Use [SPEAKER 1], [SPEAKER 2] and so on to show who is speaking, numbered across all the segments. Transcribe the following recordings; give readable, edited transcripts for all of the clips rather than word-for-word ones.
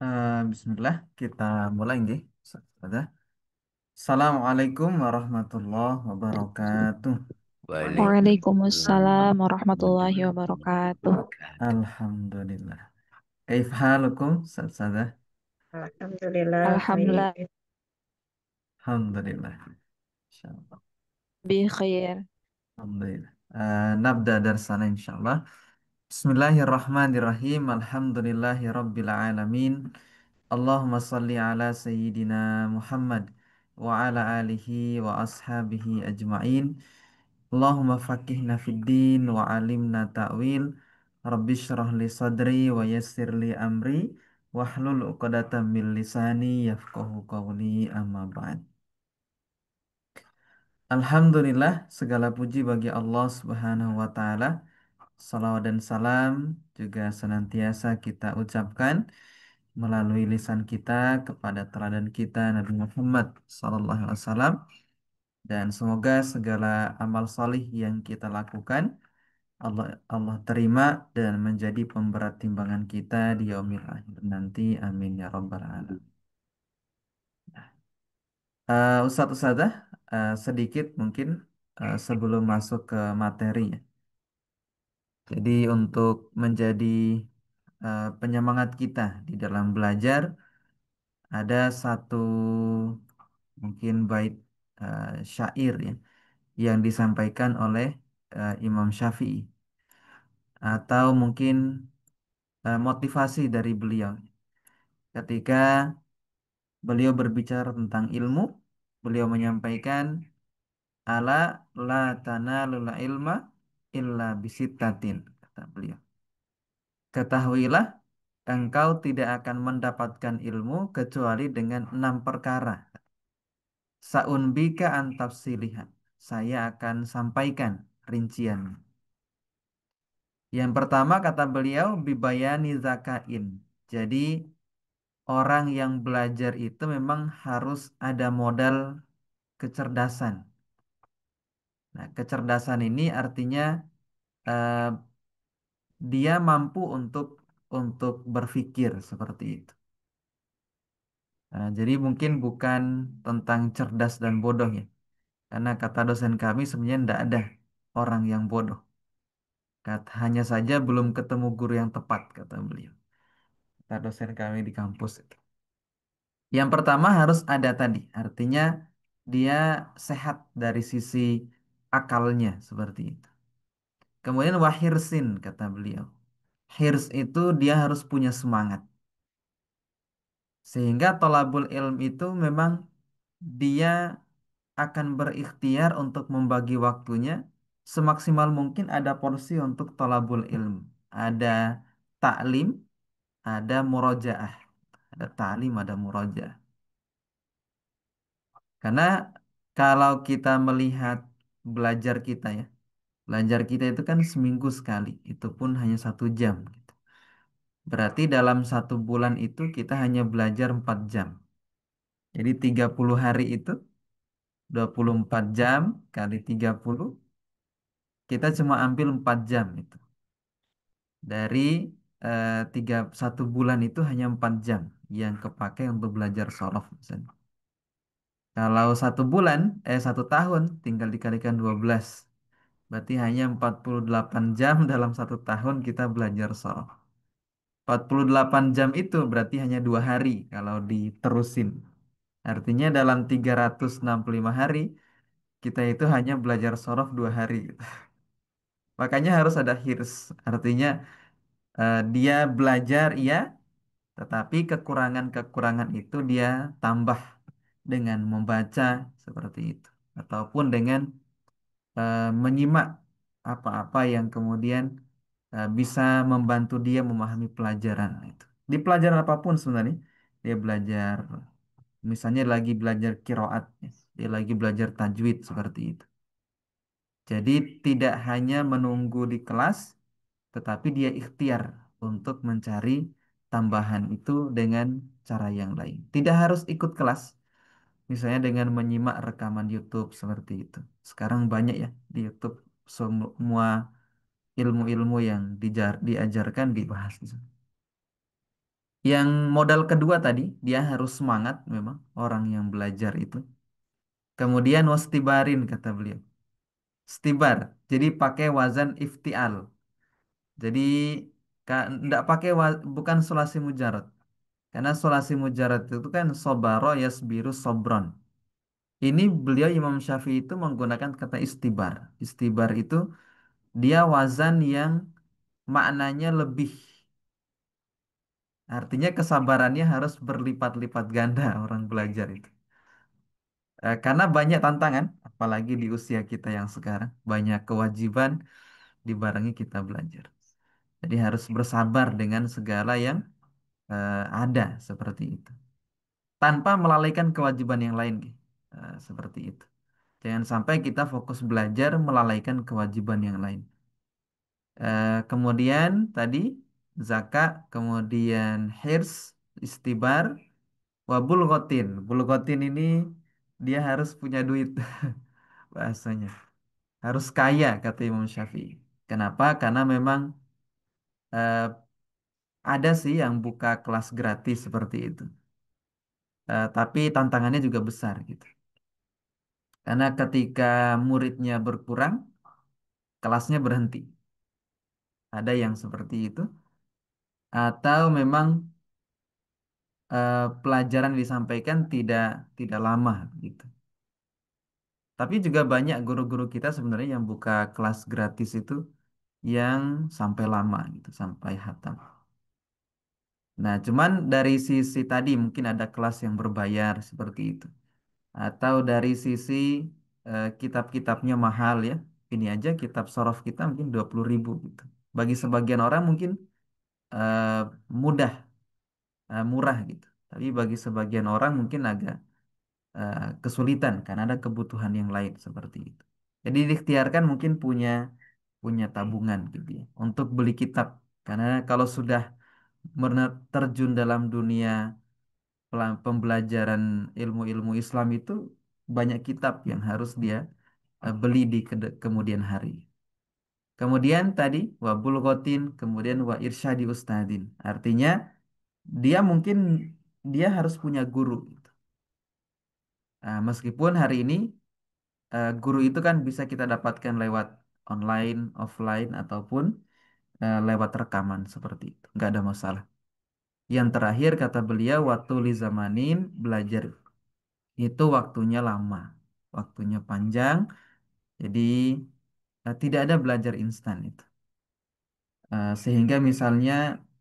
[SPEAKER 1] Bismillah, kita mulai nggih. Saudara. Assalamualaikum warahmatullahi wabarakatuh.
[SPEAKER 2] Waalaikumsalam warahmatullahi
[SPEAKER 3] Warahmatullahi
[SPEAKER 2] wabarakatuh.
[SPEAKER 3] wabarakatuh.
[SPEAKER 1] Alhamdulillah. Kaif halukum, saudara?
[SPEAKER 3] Alhamdulillah
[SPEAKER 2] Alhamdulillah
[SPEAKER 3] baik.
[SPEAKER 1] Alhamdulillah. Insyaallah.
[SPEAKER 2] bi khair.
[SPEAKER 1] Alhamdulillah. Nabda darsana insyaallah. Bismillahirrahmanirrahim. Alhamdulillahi rabbil alamin. Allahumma salli ala sayyidina Muhammad wa ala alihi wa ashabihi ajma'in. Allahumma faqihna fid din wa alimna ta'wil. Rabbi shrah li sadri wa yassir li amri wahlul 'uqdatam min lisani yafqahu qawli amma ba'd. Alhamdulillah, segala puji bagi Allah Subhanahu wa taala. Salawat dan salam juga senantiasa kita ucapkan melalui lisan kita kepada teladan kita Nabi Muhammad SAW, dan semoga segala amal solih yang kita lakukan Allah Allah terima dan menjadi pemberat timbangan kita di yaumil akhir nanti. Amin ya rabbal alamin. Ustadz sedikit mungkin sebelum masuk ke materi ya. Jadi untuk menjadi penyemangat kita di dalam belajar, ada satu mungkin bait syair ya yang disampaikan oleh Imam Syafi'i, atau mungkin motivasi dari beliau ketika beliau berbicara tentang ilmu. Beliau menyampaikan, ala la tanalul ilma illa bisittatin, kata beliau. Ketahuilah, engkau tidak akan mendapatkan ilmu kecuali dengan 6 perkara. Saunbika antafsiliha. Saya akan sampaikan rincian. Yang pertama kata beliau, bibayani zakain. Jadi orang yang belajar itu memang harus ada modal kecerdasan. Nah, kecerdasan ini artinya eh, dia mampu untuk berpikir seperti itu. Nah, jadi mungkin bukan tentang cerdas dan bodoh ya. Karena kata dosen kami sebenarnya tidak ada orang yang bodoh. Hanya saja belum ketemu guru yang tepat, kata beliau. Kata dosen kami di kampus itu. Yang pertama harus ada tadi, artinya dia sehat dari sisi akalnya seperti itu. Kemudian wahirsin, kata beliau. Hirs itu dia harus punya semangat. Sehingga tolabul ilm itu memang dia akan berikhtiar untuk membagi waktunya semaksimal mungkin. Ada porsi untuk tolabul ilm. Ada taklim, ada murojaah. Ada taklim, ada murojaah. Karena kalau kita melihat belajar kita ya, belajar kita itu kan seminggu sekali, itu pun hanya 1 jam, gitu. Berarti dalam 1 bulan itu kita hanya belajar 4 jam. Jadi 30 hari itu 24 jam kali 30, kita cuma ambil 4 jam itu. Dari 1 bulan itu hanya 4 jam yang kepakai untuk belajar shorof misalnya. Kalau 1 bulan, 1 tahun tinggal dikalikan 12. Berarti hanya 48 jam dalam 1 tahun kita belajar shorof. 48 jam itu berarti hanya 2 hari kalau diterusin. Artinya dalam 365 hari kita itu hanya belajar shorof 2 hari. Makanya harus ada hirs. Artinya dia belajar iya, tetapi kekurangan-kekurangan itu dia tambah dengan membaca seperti itu. Ataupun dengan menyimak apa-apa yang kemudian bisa membantu dia memahami pelajaran itu. Di pelajaran apapun sebenarnya, dia belajar, misalnya lagi belajar kiroat, ya, dia lagi belajar tajwid seperti itu. Jadi tidak hanya menunggu di kelas, tetapi dia ikhtiar untuk mencari tambahan itu dengan cara yang lain. Tidak harus ikut kelas, misalnya dengan menyimak rekaman YouTube seperti itu. Sekarang banyak ya di YouTube, semua ilmu-ilmu yang diajarkan dibahas di sana. Yang modal kedua tadi, dia harus semangat memang orang yang belajar itu. Kemudian wastibarin kata beliau. Stibar, jadi pakai wazan iftial. Jadi nggak pakai bukan sulasi mujarad. Karena sulasi mujarad itu kan sobaro yasbiru sobron. Ini beliau Imam Syafi'i itu menggunakan kata istibar. Istibar itu dia wazan yang maknanya lebih. Artinya kesabarannya harus berlipat-lipat ganda orang belajar itu. Karena banyak tantangan, apalagi di usia kita yang sekarang, banyak kewajiban dibarengi kita belajar. Jadi harus bersabar dengan segala yang ada seperti itu. Tanpa melalaikan kewajiban yang lain, Ki. Seperti itu. Jangan sampai kita fokus belajar melalaikan kewajiban yang lain. Kemudian tadi zakat, kemudian hirs, istibar, wabul gotin. Bulgotin ini dia harus punya duit bahasanya. Harus kaya kata Imam Syafi'i. Kenapa? Karena memang eh, ada sih yang buka kelas gratis seperti itu. Tapi tantangannya juga besar gitu. Karena ketika muridnya berkurang, kelasnya berhenti. Ada yang seperti itu. Atau memang pelajaran disampaikan tidak tidak lama gitu. Tapi juga banyak guru-guru kita sebenarnya yang buka kelas gratis itu yang sampai lama gitu, sampai hatam. Nah, cuman dari sisi tadi mungkin ada kelas yang berbayar seperti itu. Atau dari sisi kitab-kitabnya mahal ya. Ini aja kitab sorof kita mungkin 20.000 gitu. Bagi sebagian orang mungkin eh, mudah, murah gitu. Tapi bagi sebagian orang mungkin agak kesulitan karena ada kebutuhan yang lain seperti itu. Jadi diikhtiarkan mungkin punya punya tabungan gitu ya untuk beli kitab. Karena kalau sudah terjun dalam dunia pembelajaran ilmu-ilmu Islam itu banyak kitab yang harus dia beli di kemudian hari. Kemudian tadi wa bulghatin, kemudian wa irsyadi ustadin. Artinya dia mungkin dia harus punya guru gitu. Meskipun hari ini guru itu kan bisa kita dapatkan lewat online, offline ataupun lewat rekaman seperti itu. Nggak ada masalah. Yang terakhir kata beliau waktu li zamanin belajar itu waktunya lama, waktunya panjang. Jadi tidak ada belajar instan itu. Sehingga misalnya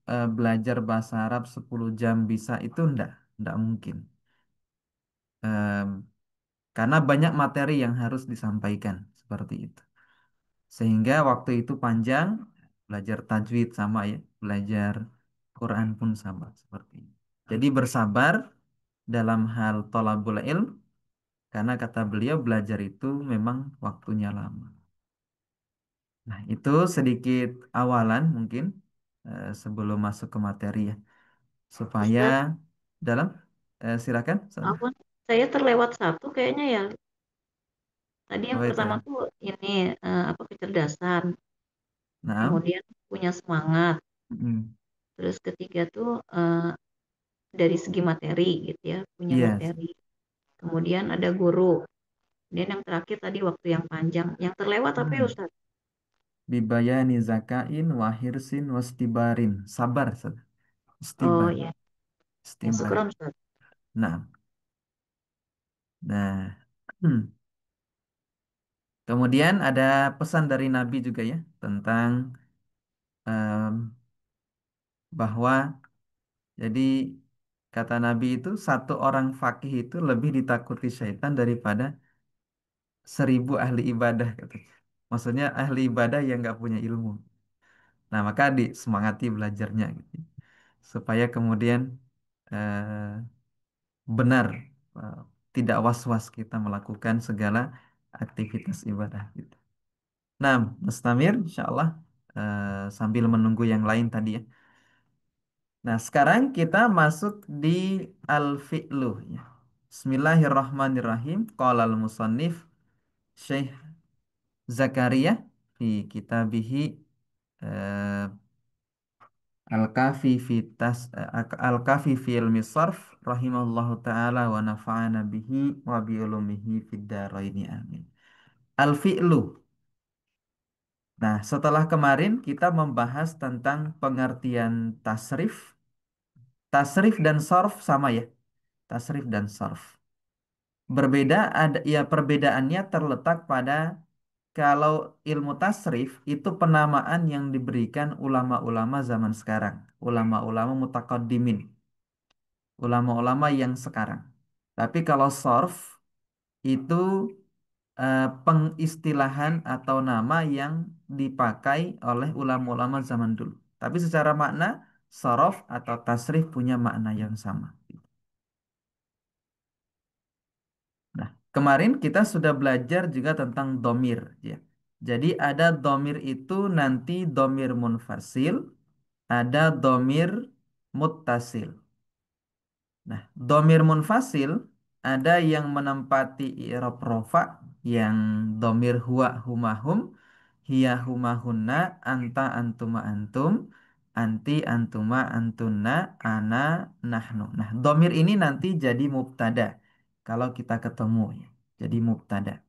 [SPEAKER 1] belajar bahasa Arab 10 jam bisa itu enggak mungkin. Em, karena banyak materi yang harus disampaikan seperti itu. Sehingga waktu itu panjang, belajar tajwid sama ya, belajar Quran pun sama seperti itu. Jadi bersabar dalam hal tolabul ilm, karena kata beliau belajar itu memang waktunya lama. Nah, itu sedikit awalan mungkin sebelum masuk ke materi ya, supaya
[SPEAKER 3] Ustadz,
[SPEAKER 1] dalam silakan.
[SPEAKER 3] apa? Saya terlewat satu kayaknya ya. Tadi yang
[SPEAKER 1] Apa itu?
[SPEAKER 3] pertama tuh ini apa kecerdasan,
[SPEAKER 1] Nah,
[SPEAKER 3] kemudian punya semangat,
[SPEAKER 1] mm,
[SPEAKER 3] terus ketiga tuh dari segi materi gitu ya, punya
[SPEAKER 1] yes,
[SPEAKER 3] materi. Kemudian ada guru. Dan yang terakhir tadi waktu yang panjang. Yang terlewat apa ya
[SPEAKER 1] mm.
[SPEAKER 3] Ustadz?
[SPEAKER 1] Bibayani zakain wahirsin wastibarin. Sabar,
[SPEAKER 3] Oh
[SPEAKER 1] istibar,
[SPEAKER 3] ya, ya
[SPEAKER 1] istibar.
[SPEAKER 3] syukuran Ustadz.
[SPEAKER 1] Nah, nah. Kemudian ada pesan dari Nabi juga ya tentang em, bahwa jadi kata Nabi itu satu orang fakih itu lebih ditakuti syaitan daripada 1.000 ahli ibadah katanya. Maksudnya ahli ibadah yang nggak punya ilmu. Nah maka disemangati belajarnya gitu. Supaya kemudian eh, benar eh, tidak was-was kita melakukan segala aktivitas ibadah gitu. Nah, Mas Tamir, insya Allah sambil menunggu yang lain tadi ya. Nah, sekarang kita masuk di al-fi'lu ya. Bismillahirrahmanirrahim. Qala al-musannif Syekh Zakaria fi kitabihi eh, Al-Kafi fi Al-Kafi fi ilmi sarf rahimallahu taala wa nafa'ana bihi wa bi ulumihi fid dharaini amin. Al-fi'lu. Nah, setelah kemarin kita membahas tentang pengertian tasrif. Tasrif dan sarf sama ya. Tasrif dan sarf. Berbeda ada ya, perbedaannya terletak pada kalau ilmu tasrif itu penamaan yang diberikan ulama-ulama zaman sekarang, ulama-ulama mutaqaddimin, ulama-ulama yang sekarang. Tapi kalau sarf itu pengistilahan atau nama yang dipakai oleh ulama-ulama zaman dulu. Tapi secara makna sarf atau tasrif punya makna yang sama. Nah, kemarin kita sudah belajar juga tentang domir, ya. Jadi ada domir itu nanti domir munfasil, ada domir muttasil. Nah, domir munfasil ada yang menempati i'rab rofa, yang domir huwa humahum, hiya humahunna, anta antuma antum, anti antuma antunna, ana nahnu. Nah, domir ini nanti jadi mubtada kalau kita ketemu, ya. Jadi mubtada.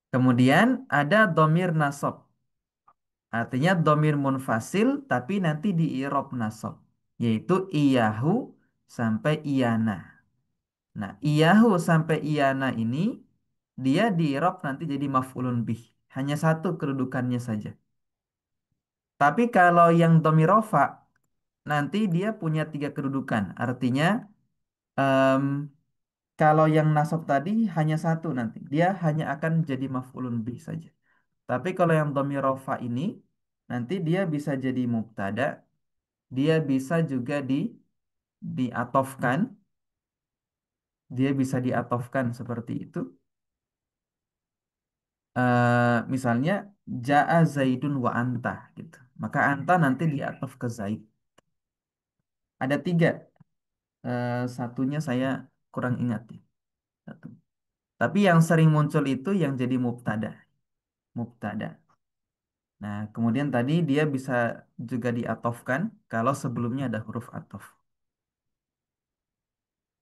[SPEAKER 1] Kemudian ada domir nasab. Artinya domir munfasil tapi nanti di i'rab nasab. Yaitu iyahu sampai iyana. Nah, iyahu sampai iyana ini dia di i'rab nanti jadi maf'ulun bih. Hanya satu kedudukannya saja. Tapi kalau yang domir rofa nanti dia punya tiga kedudukan. Artinya em, kalau yang nasab tadi hanya satu nanti. Dia hanya akan jadi maf'ulun bih saja. Tapi kalau yang dhamir rafa ini nanti dia bisa jadi mubtada, dia bisa juga diatofkan, dia bisa diatofkan seperti itu. Misalnya jaa zaidun wa anta gitu. Maka anta nanti diatof ke zaid. Ada tiga. Satunya saya kurang ingat ya. Satu. Tapi yang sering muncul itu yang jadi mubtada, mubtada. Nah, kemudian tadi dia bisa juga diatofkan kalau sebelumnya ada huruf atof.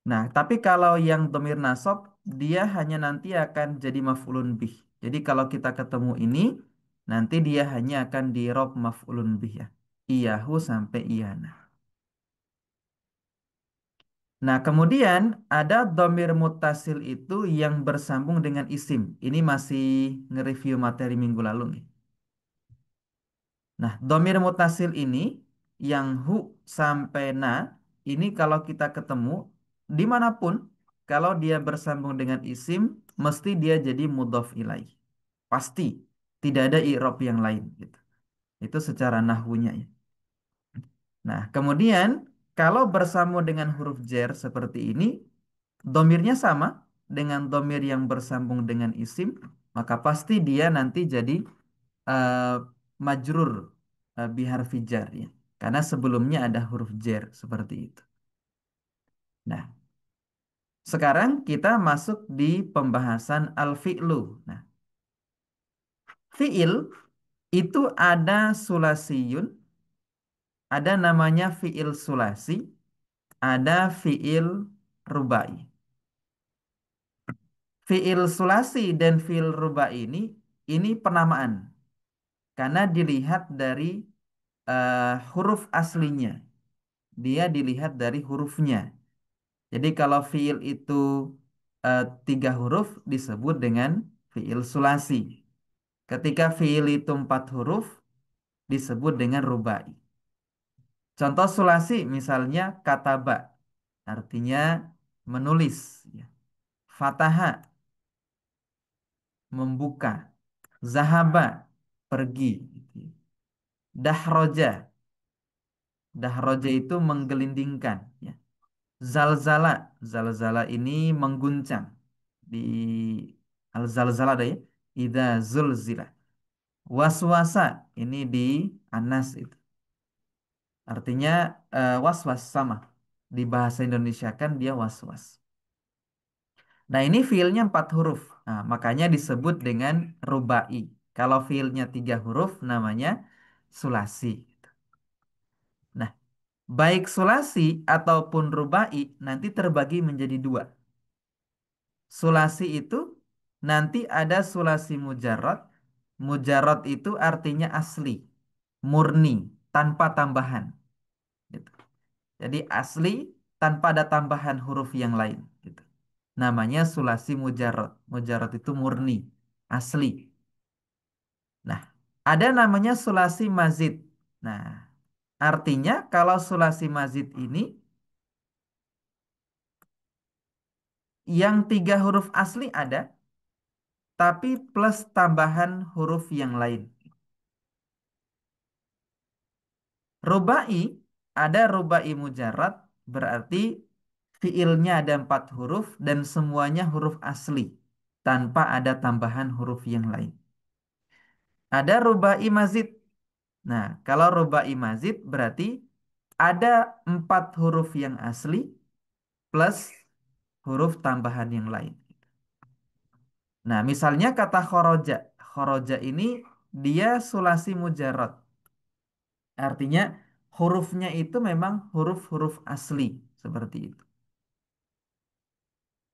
[SPEAKER 1] Nah, tapi kalau yang domir nasab, dia hanya nanti akan jadi maf'ulun bih. Jadi kalau kita ketemu ini, nanti dia hanya akan di rob maf'ulun bih ya. Iyahu sampai iyana. Nah, kemudian ada domir mutasil itu yang bersambung dengan isim. Ini masih nge-review materi minggu lalu nih. Nah, domir mutasil ini yang hu sampai na ini kalau kita ketemu dimanapun kalau dia bersambung dengan isim mesti dia jadi mudhof ilaih. Pasti tidak ada i'rab yang lain gitu. Itu secara nahwunya ya. Nah, kemudian kalau bersambung dengan huruf jer seperti ini domirnya sama dengan domir yang bersambung dengan isim, maka pasti dia nanti jadi eh, majrur biharfi jar ya. Karena sebelumnya ada huruf jer seperti itu. Nah, sekarang kita masuk di pembahasan al-fi'lu. Nah, fi'il itu ada sulasiyun, ada namanya fi'il sulasi, ada fi'il rubai. Fi'il sulasi dan fi'il rubai ini penamaan karena dilihat dari huruf aslinya. Dia dilihat dari hurufnya. Jadi kalau fiil itu tiga huruf disebut dengan fiil sulasi. Ketika fiil itu empat huruf disebut dengan rubai. Contoh sulasi misalnya kataba artinya menulis. Ya. Fataha membuka. Zahaba pergi. Gitu ya. Dahroja. Dahroja itu menggelindingkan. Ya. Zalzala, zalzala ini mengguncang di al-zalzala ada ya. Ida zulzila. Waswasa ini di Anas itu. Artinya waswas sama. Di bahasa Indonesia kan dia waswas. Nah ini fiilnya empat huruf. Nah, makanya disebut dengan rubai. Kalau fiilnya tiga huruf namanya sulasi. Baik sulasi ataupun rubai nanti terbagi menjadi dua. Sulasi itu nanti ada sulasi mujarrad. Mujarrad itu artinya asli, murni, tanpa tambahan. Gitu. Jadi asli tanpa ada tambahan huruf yang lain. Gitu. Namanya sulasi mujarrad. Mujarrad itu murni, asli. Nah, ada namanya sulasi mazid. Nah, artinya kalau sulasi mazid ini yang tiga huruf asli ada, tapi plus tambahan huruf yang lain. Rubai, ada rubai mujarrad, berarti fiilnya ada empat huruf dan semuanya huruf asli, tanpa ada tambahan huruf yang lain. Ada rubai mazid. Nah, kalau rubai mazid berarti ada empat huruf yang asli plus huruf tambahan yang lain. Nah, misalnya kata khoroja. Khoroja ini dia sulasi mujarrad. Artinya hurufnya itu memang huruf-huruf asli. Seperti itu.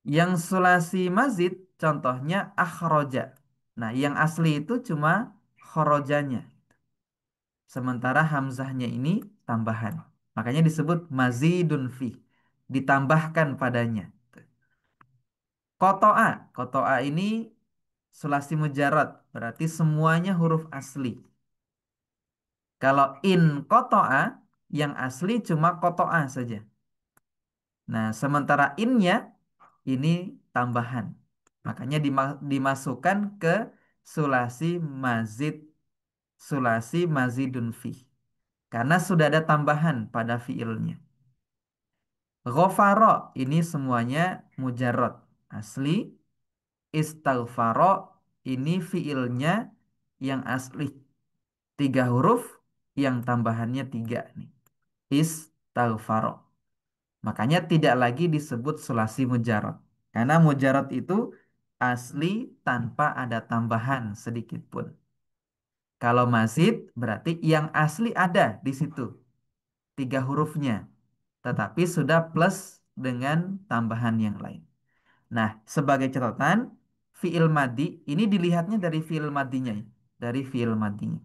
[SPEAKER 1] Yang sulasi mazid contohnya akhroja. Nah, yang asli itu cuma khorojanya. Sementara hamzahnya ini tambahan. Makanya disebut mazidun fi. Ditambahkan padanya. Kotoa. Kotoa ini sulasi mujarad. Berarti semuanya huruf asli. Kalau in kotoa, yang asli cuma kotoa saja. Nah, sementara innya ini tambahan. Makanya dimasukkan ke sulasi mazid. Sulasi mazidun fi. Karena sudah ada tambahan pada fiilnya. Ghafaro ini semuanya mujarrad. Asli. Istaghfaro ini fiilnya yang asli. Tiga huruf yang tambahannya tiga nih. Istaghfaro. Makanya tidak lagi disebut sulasi mujarad. Karena mujarad itu asli tanpa ada tambahan sedikit pun. Kalau mazid berarti yang asli ada di situ. Tiga hurufnya. Tetapi sudah plus dengan tambahan yang lain. Nah, sebagai catatan, fiil madi ini dilihatnya dari fiil madinya, ya. Dari fiil madinya.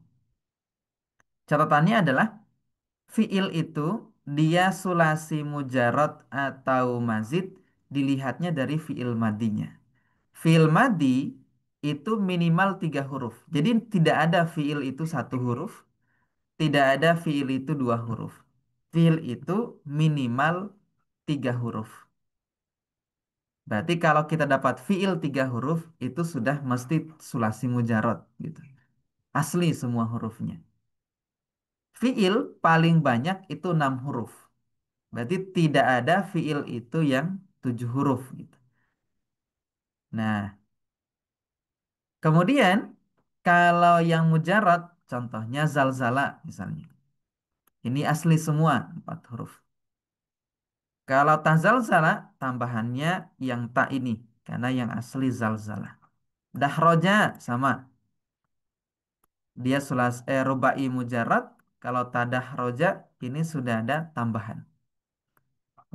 [SPEAKER 1] Catatannya adalah fiil itu dia sulasi mujarad atau mazid dilihatnya dari fiil madinya. Fiil madi itu minimal tiga huruf. Jadi tidak ada fiil itu satu huruf, tidak ada fiil itu dua huruf. Fiil itu minimal tiga huruf. Berarti kalau kita dapat fiil tiga huruf itu sudah mesti sulasi mujarad gitu. Asli semua hurufnya. Fiil paling banyak itu 6 huruf. Berarti tidak ada fiil itu yang 7 huruf gitu. Nah, kemudian kalau yang mujarad contohnya zalzala misalnya. Ini asli semua 4 huruf. Kalau tazalzala tambahannya yang tak ini karena yang asli zalzala. Dahroja sama. Dia rubai mujarad. Kalau tadah roja ini sudah ada tambahan.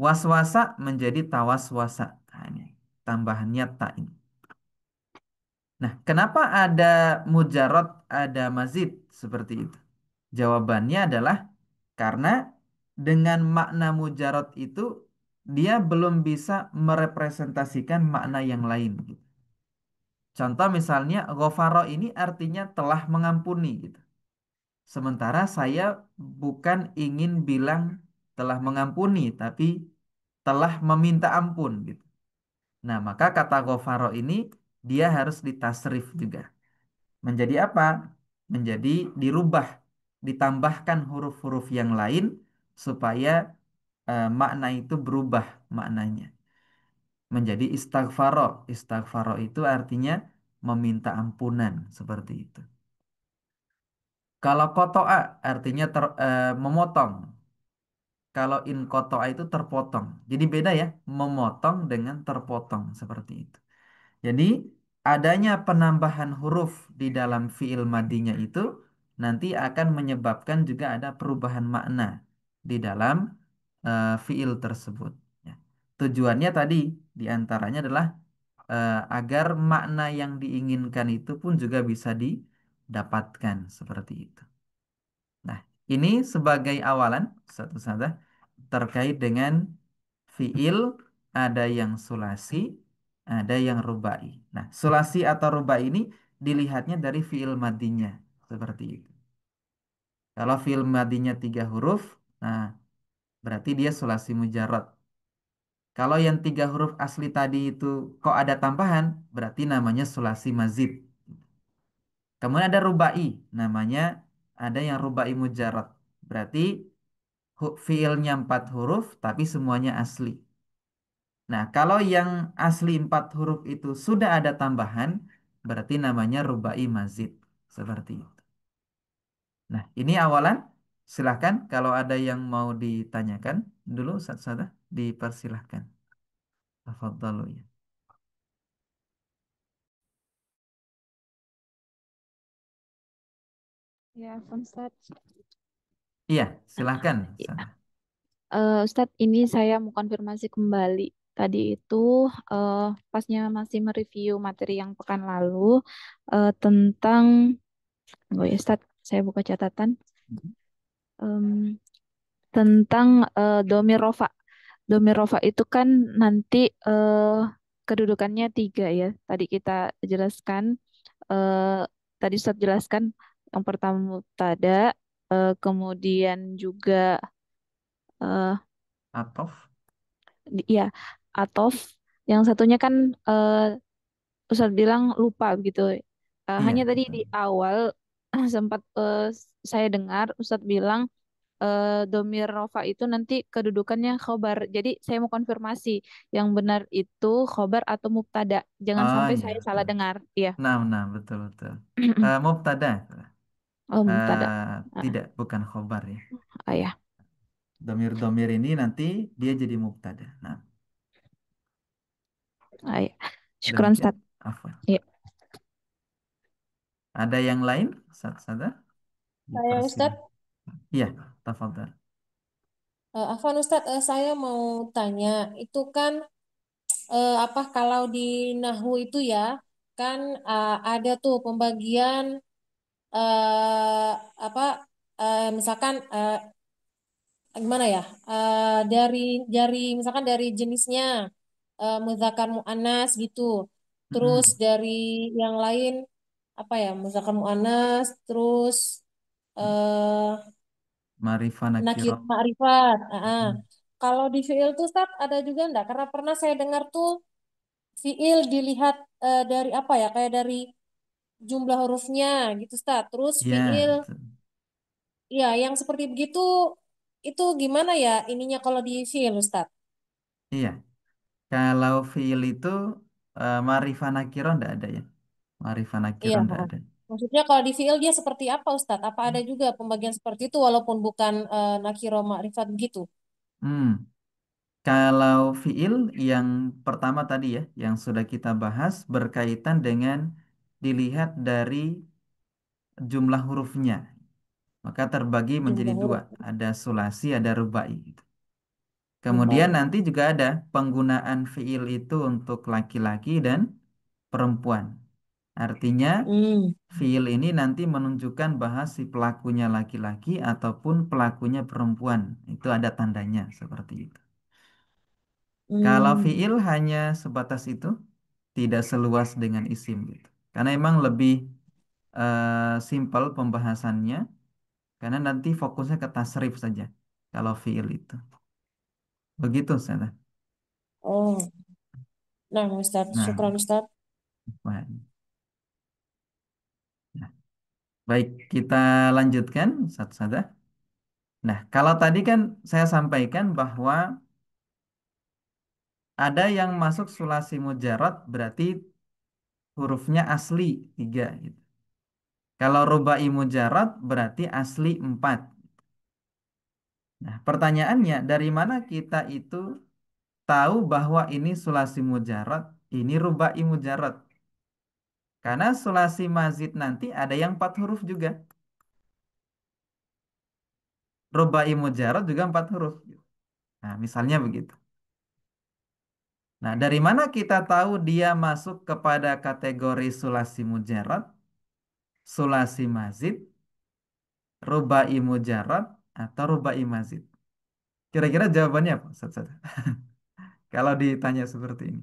[SPEAKER 1] Waswasa menjadi tawaswasa. Nah, ini tambahannya tak ini. Nah, kenapa ada mujarad, ada mazid seperti itu? Jawabannya adalah karena dengan makna mujarad itu dia belum bisa merepresentasikan makna yang lain. Contoh misalnya ghafaro ini artinya telah mengampuni gitu. Sementara saya bukan ingin bilang telah mengampuni, tapi telah meminta ampun gitu. Nah, maka kata ghafaro ini dia harus ditasrif juga. Menjadi apa? Menjadi dirubah, ditambahkan huruf-huruf yang lain supaya makna itu berubah maknanya. Menjadi istaghfaro. Istaghfaro itu artinya meminta ampunan seperti itu. Kalau kotoa artinya memotong. Kalau in kotoa itu terpotong. Jadi beda ya, memotong dengan terpotong seperti itu. Jadi adanya penambahan huruf di dalam fiil madinya itu nanti akan menyebabkan juga ada perubahan makna. di dalam fiil tersebut. Ya. Tujuannya tadi diantaranya adalah agar makna yang diinginkan itu pun juga bisa didapatkan seperti itu. Nah, ini sebagai awalan satu saja terkait dengan fiil ada yang sulasi, ada yang rubai. Nah, sulasi atau rubai ini dilihatnya dari fiil madinya seperti itu. Kalau fiil madinya 3 huruf, nah berarti dia sulasi mujarad. Kalau yang 3 huruf asli tadi itu kok ada tambahan, berarti namanya sulasi mazid. Kemudian ada rubai, namanya ada yang rubai mujarad. Berarti fiilnya 4 huruf, tapi semuanya asli. Nah, kalau yang asli 4 huruf itu sudah ada tambahan, berarti namanya rubai mazid. Seperti itu. Nah, ini awalan. Silahkan kalau ada yang mau ditanyakan dulu satu-satu, dipersilahkan. Tafadhalu ya.
[SPEAKER 2] Ya, Ustadz.
[SPEAKER 1] Iya, silahkan.
[SPEAKER 2] Ustadz, ini saya mau konfirmasi kembali. Tadi itu pasnya masih mereview materi yang pekan lalu tentang, oh ya Ustadz, saya buka catatan. Em, Tentang domir rofa. Domir rofa itu kan nanti kedudukannya tiga ya. Tadi kita jelaskan, eh, tadi Ustadz jelaskan yang pertama mubtada, kemudian juga eh,
[SPEAKER 1] Atof.
[SPEAKER 2] ya atof. Yang satunya kan Ustadz bilang lupa begitu. Hanya
[SPEAKER 1] Iya,
[SPEAKER 2] tadi
[SPEAKER 1] betul.
[SPEAKER 2] di awal sempat saya dengar Ustadz bilang domir rofa itu nanti kedudukannya khobar. Jadi saya mau konfirmasi yang benar itu khobar atau mubtada. Jangan
[SPEAKER 1] Oh
[SPEAKER 2] sampai
[SPEAKER 1] iya,
[SPEAKER 2] saya salah
[SPEAKER 1] betul.
[SPEAKER 2] dengar. Iya.
[SPEAKER 1] Nah, nah, betul, betul. Mubtada.
[SPEAKER 2] Oh, mubtada. Ah,
[SPEAKER 1] Tidak, bukan khobar ya.
[SPEAKER 2] ya.
[SPEAKER 1] Domir-domir ini nanti dia jadi mubtada. Nah,
[SPEAKER 2] Ya. Syukran
[SPEAKER 1] demikian.
[SPEAKER 2] Ustaz.
[SPEAKER 1] Afwan.
[SPEAKER 2] Iya.
[SPEAKER 1] Ada yang lain? Satu-satu
[SPEAKER 4] Saya
[SPEAKER 1] dipersilakan.
[SPEAKER 4] Ustadz,
[SPEAKER 1] Iya, tafadhal.
[SPEAKER 4] Afwan Ustadz, saya mau tanya, itu kan apa kalau di Nahu itu ya, kan ada tuh pembagian eh, apa misalkan gimana ya, dari misalkan dari jenisnya muzakkar muannas gitu, terus
[SPEAKER 1] Mm-mm.
[SPEAKER 4] dari yang lain apa ya muzakkar muannas, terus eh,
[SPEAKER 1] Ma'rifah
[SPEAKER 4] nakir
[SPEAKER 1] nakirah.
[SPEAKER 4] ma'rifat.
[SPEAKER 1] Mm-mm.
[SPEAKER 4] Kalau di fiil tuh Ustaz ada juga enggak? Karena pernah saya dengar tuh fiil dilihat dari apa ya? Kayak dari jumlah hurufnya gitu Ustaz. Terus
[SPEAKER 1] Ya,
[SPEAKER 4] fiil
[SPEAKER 1] betul.
[SPEAKER 4] ya yang seperti begitu itu gimana ya ininya kalau di fiil Ustaz?
[SPEAKER 1] Iya. Kalau fiil itu ma'rifah nakirah enggak ada ya. Ma'rifah
[SPEAKER 4] Iya,
[SPEAKER 1] nakirah enggak
[SPEAKER 4] heeh.
[SPEAKER 1] ada.
[SPEAKER 4] Maksudnya kalau di fiil dia seperti apa Ustaz? Apa ada juga pembagian seperti itu walaupun bukan nakiro ma'rifat gitu?
[SPEAKER 1] Hmm. Kalau fiil yang pertama tadi ya, yang sudah kita bahas berkaitan dengan dilihat dari jumlah hurufnya. Maka terbagi menjadi
[SPEAKER 4] Jumlah
[SPEAKER 1] dua.
[SPEAKER 4] huruf.
[SPEAKER 1] Ada sulasi, ada rubai, gitu. Kemudian
[SPEAKER 4] Baik.
[SPEAKER 1] nanti juga ada penggunaan fiil itu untuk laki-laki dan perempuan. Artinya
[SPEAKER 4] Hmm.
[SPEAKER 1] fiil ini nanti menunjukkan bahwa si pelakunya laki-laki ataupun pelakunya perempuan. Itu ada tandanya seperti itu. Kalau
[SPEAKER 4] Hmm.
[SPEAKER 1] fiil hanya sebatas itu, tidak seluas dengan isim gitu. Karena emang lebih simpel pembahasannya, karena nanti fokusnya ke tasrif saja. Kalau fiil itu. Begitu, Ustazah.
[SPEAKER 4] Oh, nah Ustaz,
[SPEAKER 1] Nah,
[SPEAKER 4] syukran Ustaz.
[SPEAKER 1] baik. Nah, baik, kita lanjutkan satu-satu. Nah, kalau tadi kan saya sampaikan bahwa ada yang masuk sulasi mujarad berarti hurufnya asli 3 gitu. Kalau rubai mujarad berarti asli 4. Nah, pertanyaannya dari mana kita itu tahu bahwa ini sulasi mujarad, ini rubai mujarad? Karena sulasi mazid nanti ada yang 4 huruf juga. Rubai mujarad juga 4 huruf. Nah, misalnya begitu. Nah, dari mana kita tahu dia masuk kepada kategori sulasi mujarad, sulasi mazid, rubai mujarad, atau rubai mazid? Kira-kira jawabannya apa, Ustaz? Ustaz? Kalau ditanya seperti ini.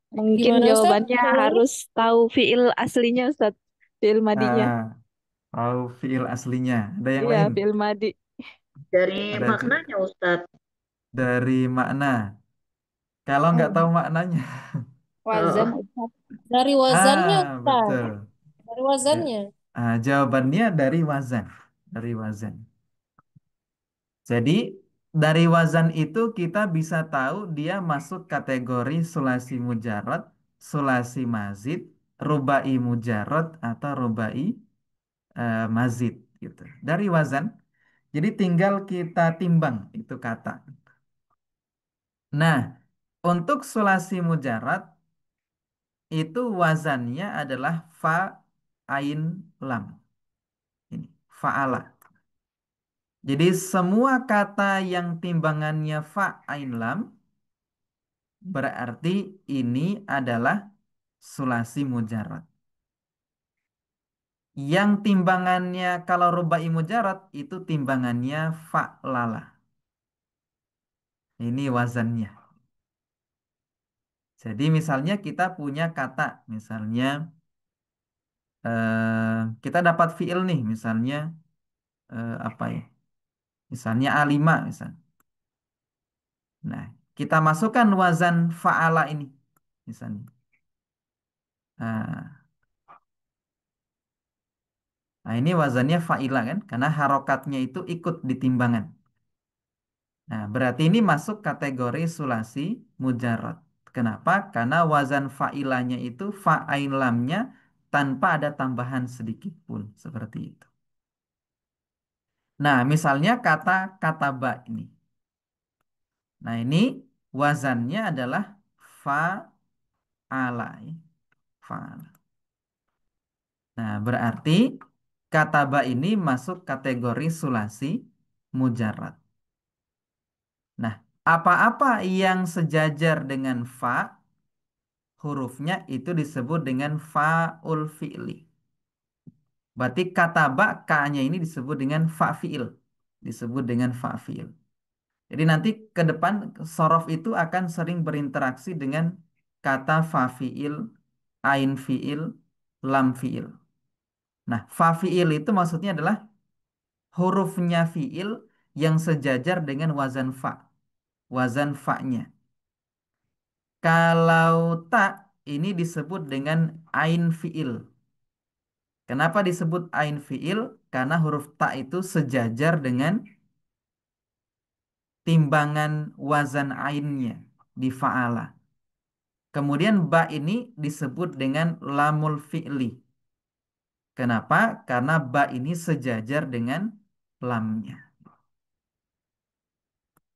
[SPEAKER 2] Mungkin
[SPEAKER 4] Gimana Ustaz?
[SPEAKER 2] jawabannya
[SPEAKER 4] Ulangi.
[SPEAKER 2] harus tahu fiil aslinya Ustaz. Fiil madinya.
[SPEAKER 1] Ah, tahu fiil aslinya. Ada yang
[SPEAKER 2] Iya,
[SPEAKER 1] lain?
[SPEAKER 2] fiil madi.
[SPEAKER 3] Dari
[SPEAKER 1] Ada
[SPEAKER 3] maknanya Ustadz.
[SPEAKER 1] dari makna. Kalau nggak tahu
[SPEAKER 2] Oh,
[SPEAKER 1] maknanya.
[SPEAKER 2] wazan
[SPEAKER 3] Oh,
[SPEAKER 2] Ustaz.
[SPEAKER 4] Dari wazannya
[SPEAKER 1] Ah,
[SPEAKER 4] Ustaz.
[SPEAKER 1] betul.
[SPEAKER 4] Dari
[SPEAKER 1] Ja-
[SPEAKER 4] wazannya.
[SPEAKER 1] jawabannya dari wazan. Dari wazan. Jadi dari wazan itu kita bisa tahu dia masuk kategori sulasi mujarad, sulasi mazid, rubai mujarad atau rubai mazid gitu. Dari wazan. Jadi tinggal kita timbang itu kata. Nah, untuk sulasi mujarad itu wazannya adalah fa ain lam. Ini fa'ala. Jadi semua kata yang timbangannya fa ain lam berarti ini adalah sulasi mujarad. Yang timbangannya kalau rubai mujarad itu timbangannya fa'lala. Ini wazannya. Jadi misalnya kita punya kata, misalnya kita dapat fiil nih, misalnya apa ya? Misalnya A5 misalnya. Nah, kita masukkan wazan fa'ala ini misalnya. Nah, nah, ini wazannya fa'ila kan? Karena harokatnya itu ikut di timbangan. Nah, berarti ini masuk kategori sulasi mujarad. Kenapa? Karena wazan fa'ilanya itu fa'ain lamnya tanpa ada tambahan sedikit pun. Seperti itu. Nah, misalnya kata kataba ini. Nah, ini wazannya adalah fa'ala. Ya. Fa'ala. Nah, berarti kataba ini masuk kategori sulasi mujarad. Nah, apa-apa yang sejajar dengan fa, hurufnya itu disebut dengan fa'ul fi'li. Berarti kataba ka-nya ini disebut dengan fa fi'il. Disebut dengan fa fi'il. Jadi nanti ke depan sorof itu akan sering berinteraksi dengan kata fa fi'il, ain fi'il, lam fi'il. Nah, fa fi'il itu maksudnya adalah hurufnya fi'il yang sejajar dengan wazan fa. Wazan fa-nya. Kalau tak ini disebut dengan ain fi'il. Kenapa disebut ain fi'il? Karena huruf ta itu sejajar dengan timbangan wazan ainnya di fa'ala. Kemudian ba ini disebut dengan lamul fi'li. Kenapa? Karena ba ini sejajar dengan lamnya.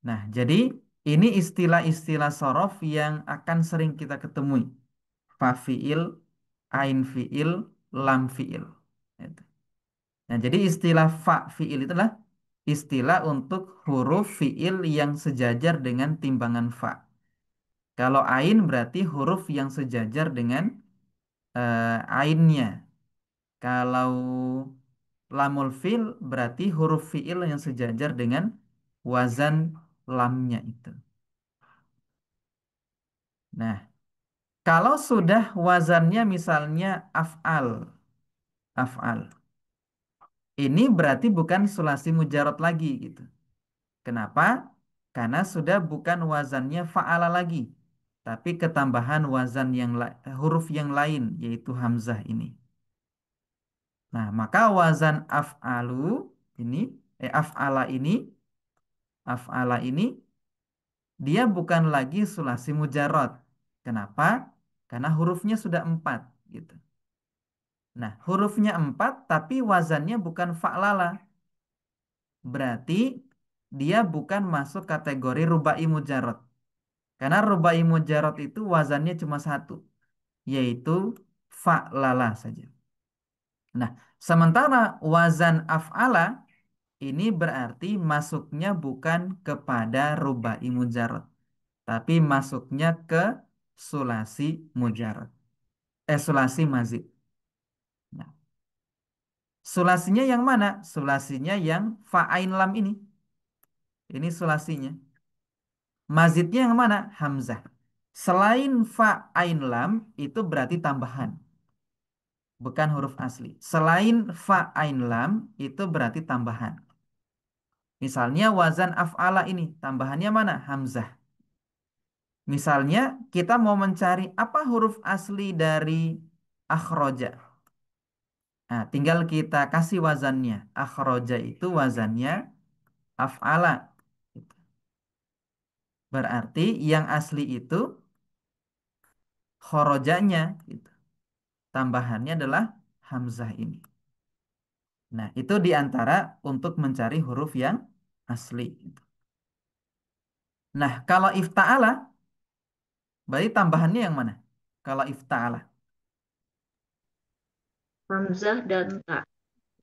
[SPEAKER 1] Nah, jadi ini istilah-istilah sorof yang akan sering kita ketemui. Fa fi'il, ain fi'il, lam fi'il. Itu. Nah, jadi istilah fa fi'il itu adalah istilah untuk huruf fi'il yang sejajar dengan timbangan fa. Kalau ain berarti huruf yang sejajar dengan ainnya. Kalau lamul fi'il berarti huruf fi'il yang sejajar dengan wazan lamnya itu. Nah, kalau sudah wazannya misalnya af'al, af'al. Ini berarti bukan sulasi mujarot lagi gitu. Kenapa? Karena sudah bukan wazannya fa'ala lagi, tapi ketambahan wazan yang huruf yang lain yaitu hamzah ini. Nah, maka wazan af'alu ini af'ala ini dia bukan lagi sulasi mujarot. Kenapa? Karena hurufnya sudah 4 gitu. Nah, hurufnya 4 tapi wazannya bukan fa'lala. Berarti dia bukan masuk kategori rubai mujarot. Karena rubai mujarot itu wazannya cuma satu, yaitu fa'lala saja. Nah, Sementara wazan af'ala ini berarti masuknya bukan kepada rubai mujarad, tapi masuknya ke sulasi mujarad. Sulasi mazid. Nah, sulasinya yang mana? Sulasinya yang fa'ain lam ini. Ini sulasinya. Mazidnya yang mana? Hamzah. Selain fa'ain lam itu berarti tambahan, bukan huruf asli. Selain fa'ain lam itu berarti tambahan. Misalnya wazan af'ala ini, tambahannya mana? Hamzah. Misalnya kita mau mencari apa huruf asli dari akhroja. Nah, tinggal kita kasih wazannya. Akhroja itu wazannya af'ala. Berarti yang asli itu khorojanya. Gitu. Tambahannya adalah hamzah ini. Nah, itu diantara untuk mencari huruf yang asli. Gitu. Nah, kalau ifta'ala, berarti tambahannya yang mana? Kalau ifta'ala.
[SPEAKER 3] Hamzah dan ta.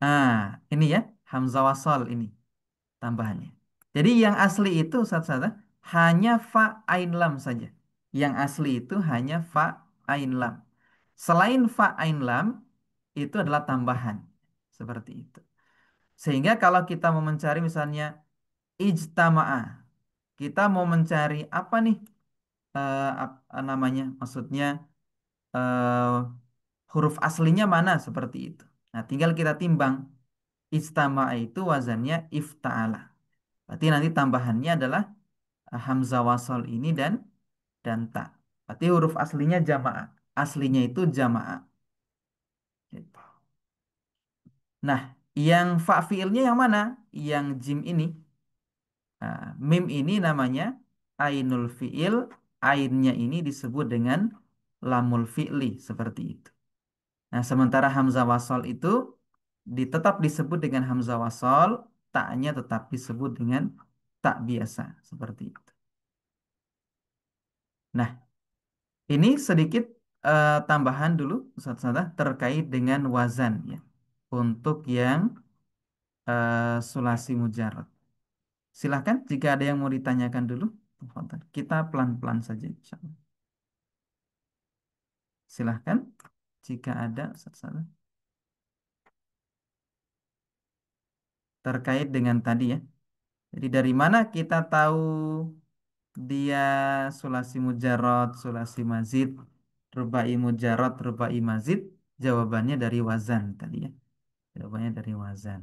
[SPEAKER 1] Nah, ini ya, hamzah wasol ini tambahannya. Jadi yang asli itu satu-satu hanya fa ain lam saja. Yang asli itu hanya fa ain lam. Selain fa ain lam itu adalah tambahan. Seperti itu. Sehingga kalau kita mau mencari misalnya ijtama'ah, kita mau mencari apa nih namanya? Maksudnya eh, huruf aslinya mana seperti itu. Nah, tinggal kita timbang. Ijtama'a itu wazannya ifta'ala. Berarti nanti tambahannya adalah hamzah wasol ini dan ta. Berarti huruf aslinya jamaah. Aslinya itu jamaah. Gitu. Nah, yang fa fiilnya yang mana? Yang jim ini. Nah, mim ini namanya ainul fiil. Ainnya ini disebut dengan lamul fi'li. Seperti itu. Nah, sementara hamzah wasol itu tetap disebut dengan hamzah wasol. Taknya tetap disebut dengan tak biasa. Seperti itu. Nah, ini sedikit tambahan dulu Ustaz Sadah, terkait dengan wazan ya. Untuk yang sulasi mujarad. Silahkan jika ada yang mau ditanyakan dulu. Tafadhal. Kita pelan-pelan saja insya Allah. Silahkan jika ada Ustaz Sadah. Terkait dengan tadi ya. Jadi dari mana kita tahu dia sulasi mujarad, sulasi mazid, rubai mujarad, rubai mazid? Jawabannya dari wazan tadi ya. Jawabannya dari wazan.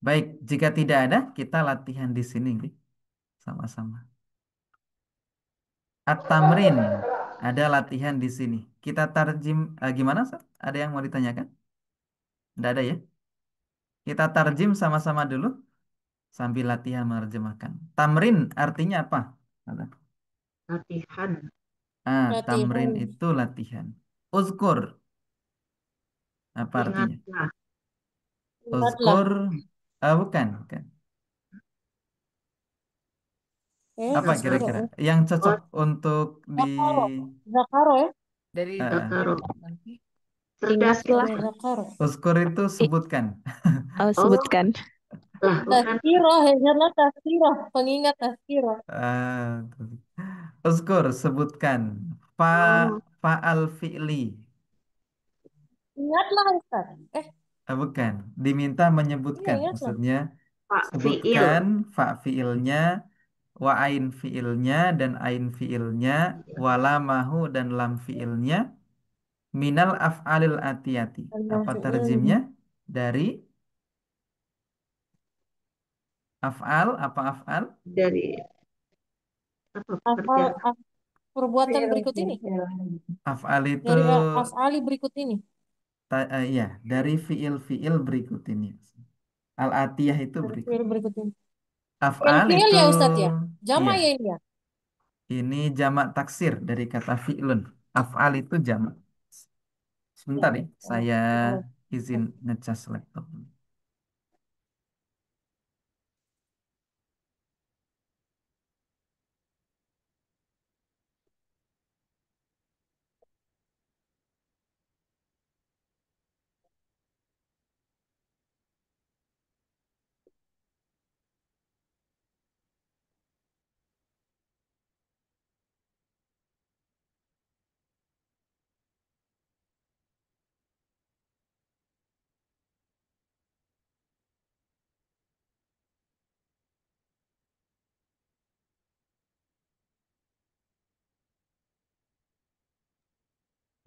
[SPEAKER 1] Baik, jika tidak ada, kita latihan di sini, Dik. Sama-sama. At-tamrin, ada latihan di sini. Kita tarjim, gimana, Ustaz? Ada yang mau ditanyakan? Tidak ada ya? Kita tarjim sama-sama dulu, sambil latihan menerjemahkan. Tamrin artinya apa? Ada.
[SPEAKER 3] Latihan.
[SPEAKER 1] Tamrin
[SPEAKER 4] Latihan.
[SPEAKER 1] itu latihan. Uzkur, apa artinya?
[SPEAKER 3] Ingatlah.
[SPEAKER 4] Ingatlah.
[SPEAKER 1] Uzkur, bukan, bukan. Apa
[SPEAKER 3] Ingatlah.
[SPEAKER 1] kira-kira
[SPEAKER 4] Zakaro.
[SPEAKER 1] yang cocok
[SPEAKER 3] Oh,
[SPEAKER 1] untuk di
[SPEAKER 4] Zakaro. Zakaro ya.
[SPEAKER 2] Dari
[SPEAKER 1] eh,
[SPEAKER 3] Zakaro.
[SPEAKER 2] nanti
[SPEAKER 3] Cerdas
[SPEAKER 2] ingatlah.
[SPEAKER 3] ya.
[SPEAKER 4] Zakaro.
[SPEAKER 1] uzkur itu sebutkan.
[SPEAKER 3] Oh,
[SPEAKER 2] Sebutkan.
[SPEAKER 3] lah bukan.
[SPEAKER 4] Tazkiro. Ingatlah tazkiro. Pengingat tazkiro.
[SPEAKER 1] Ah, Uzkur, sebutkan. Fa,
[SPEAKER 3] Oh,
[SPEAKER 1] fa'al fi'li.
[SPEAKER 4] Ingatlah Ustaz.
[SPEAKER 1] Bukan. Diminta
[SPEAKER 4] Iya
[SPEAKER 1] menyebutkan.
[SPEAKER 4] ingatlah.
[SPEAKER 1] Maksudnya,
[SPEAKER 3] Pak Fiil.
[SPEAKER 1] sebutkan fa fi'ilnya, wa ain fi'ilnya, dan ain fi'ilnya, walamahu dan lam fi'ilnya, minal af'alil atiyati. Apa terjemnya? Dari af'al, apa af'al?
[SPEAKER 3] Dari apa
[SPEAKER 4] Afal,
[SPEAKER 3] pekerjaan?
[SPEAKER 4] perbuatan berikut ini.
[SPEAKER 1] Af'al itu,
[SPEAKER 4] Dari afali berikut ini.
[SPEAKER 1] ya, dari fi'il-fi'il berikut ini. Al-atiyah itu
[SPEAKER 4] Dari
[SPEAKER 1] berikut.
[SPEAKER 4] fiil berikut ini.
[SPEAKER 1] Af'al
[SPEAKER 4] Fiil-fiil
[SPEAKER 1] itu
[SPEAKER 4] ya Ustaz ya. Jama
[SPEAKER 1] iya,
[SPEAKER 4] ya ini ya.
[SPEAKER 1] ini jamak taksir dari kata fi'lun. Af'al itu jamak.
[SPEAKER 4] Iya
[SPEAKER 1] Sebentar
[SPEAKER 4] ya.
[SPEAKER 1] ya,
[SPEAKER 4] Oh,
[SPEAKER 1] saya
[SPEAKER 4] fiil.
[SPEAKER 1] izin ngecas laptop.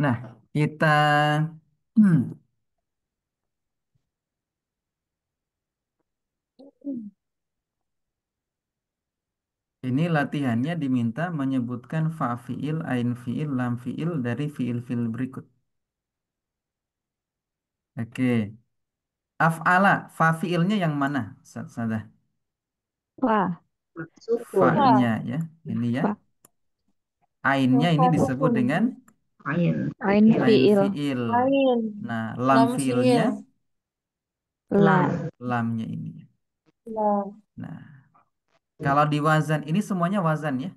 [SPEAKER 1] Nah, kita hmm, ini latihannya diminta menyebutkan fa fiil, ain fiil, lam fiil dari fiil-fiil berikut. Oke. Af'ala, fa fiilnya yang mana? Sadah.
[SPEAKER 2] Fa,
[SPEAKER 3] Sukun.
[SPEAKER 1] Fa-nya
[SPEAKER 4] Fa.
[SPEAKER 1] ya. Ini ya.
[SPEAKER 2] fa,
[SPEAKER 1] Ainnya
[SPEAKER 4] Yang
[SPEAKER 1] ini
[SPEAKER 4] fa
[SPEAKER 1] disebut
[SPEAKER 4] sukun.
[SPEAKER 1] dengan
[SPEAKER 3] Ain.
[SPEAKER 2] ain
[SPEAKER 3] Fiil.
[SPEAKER 1] ain
[SPEAKER 2] fiil,
[SPEAKER 1] fiil.
[SPEAKER 4] Ain.
[SPEAKER 1] Nah, lam
[SPEAKER 4] Lam
[SPEAKER 1] fiilnya
[SPEAKER 4] fiil.
[SPEAKER 2] la,
[SPEAKER 3] Lam.
[SPEAKER 1] lamnya ini.
[SPEAKER 4] Lam.
[SPEAKER 1] Nah, kalau di wazan ini semuanya wazan ya.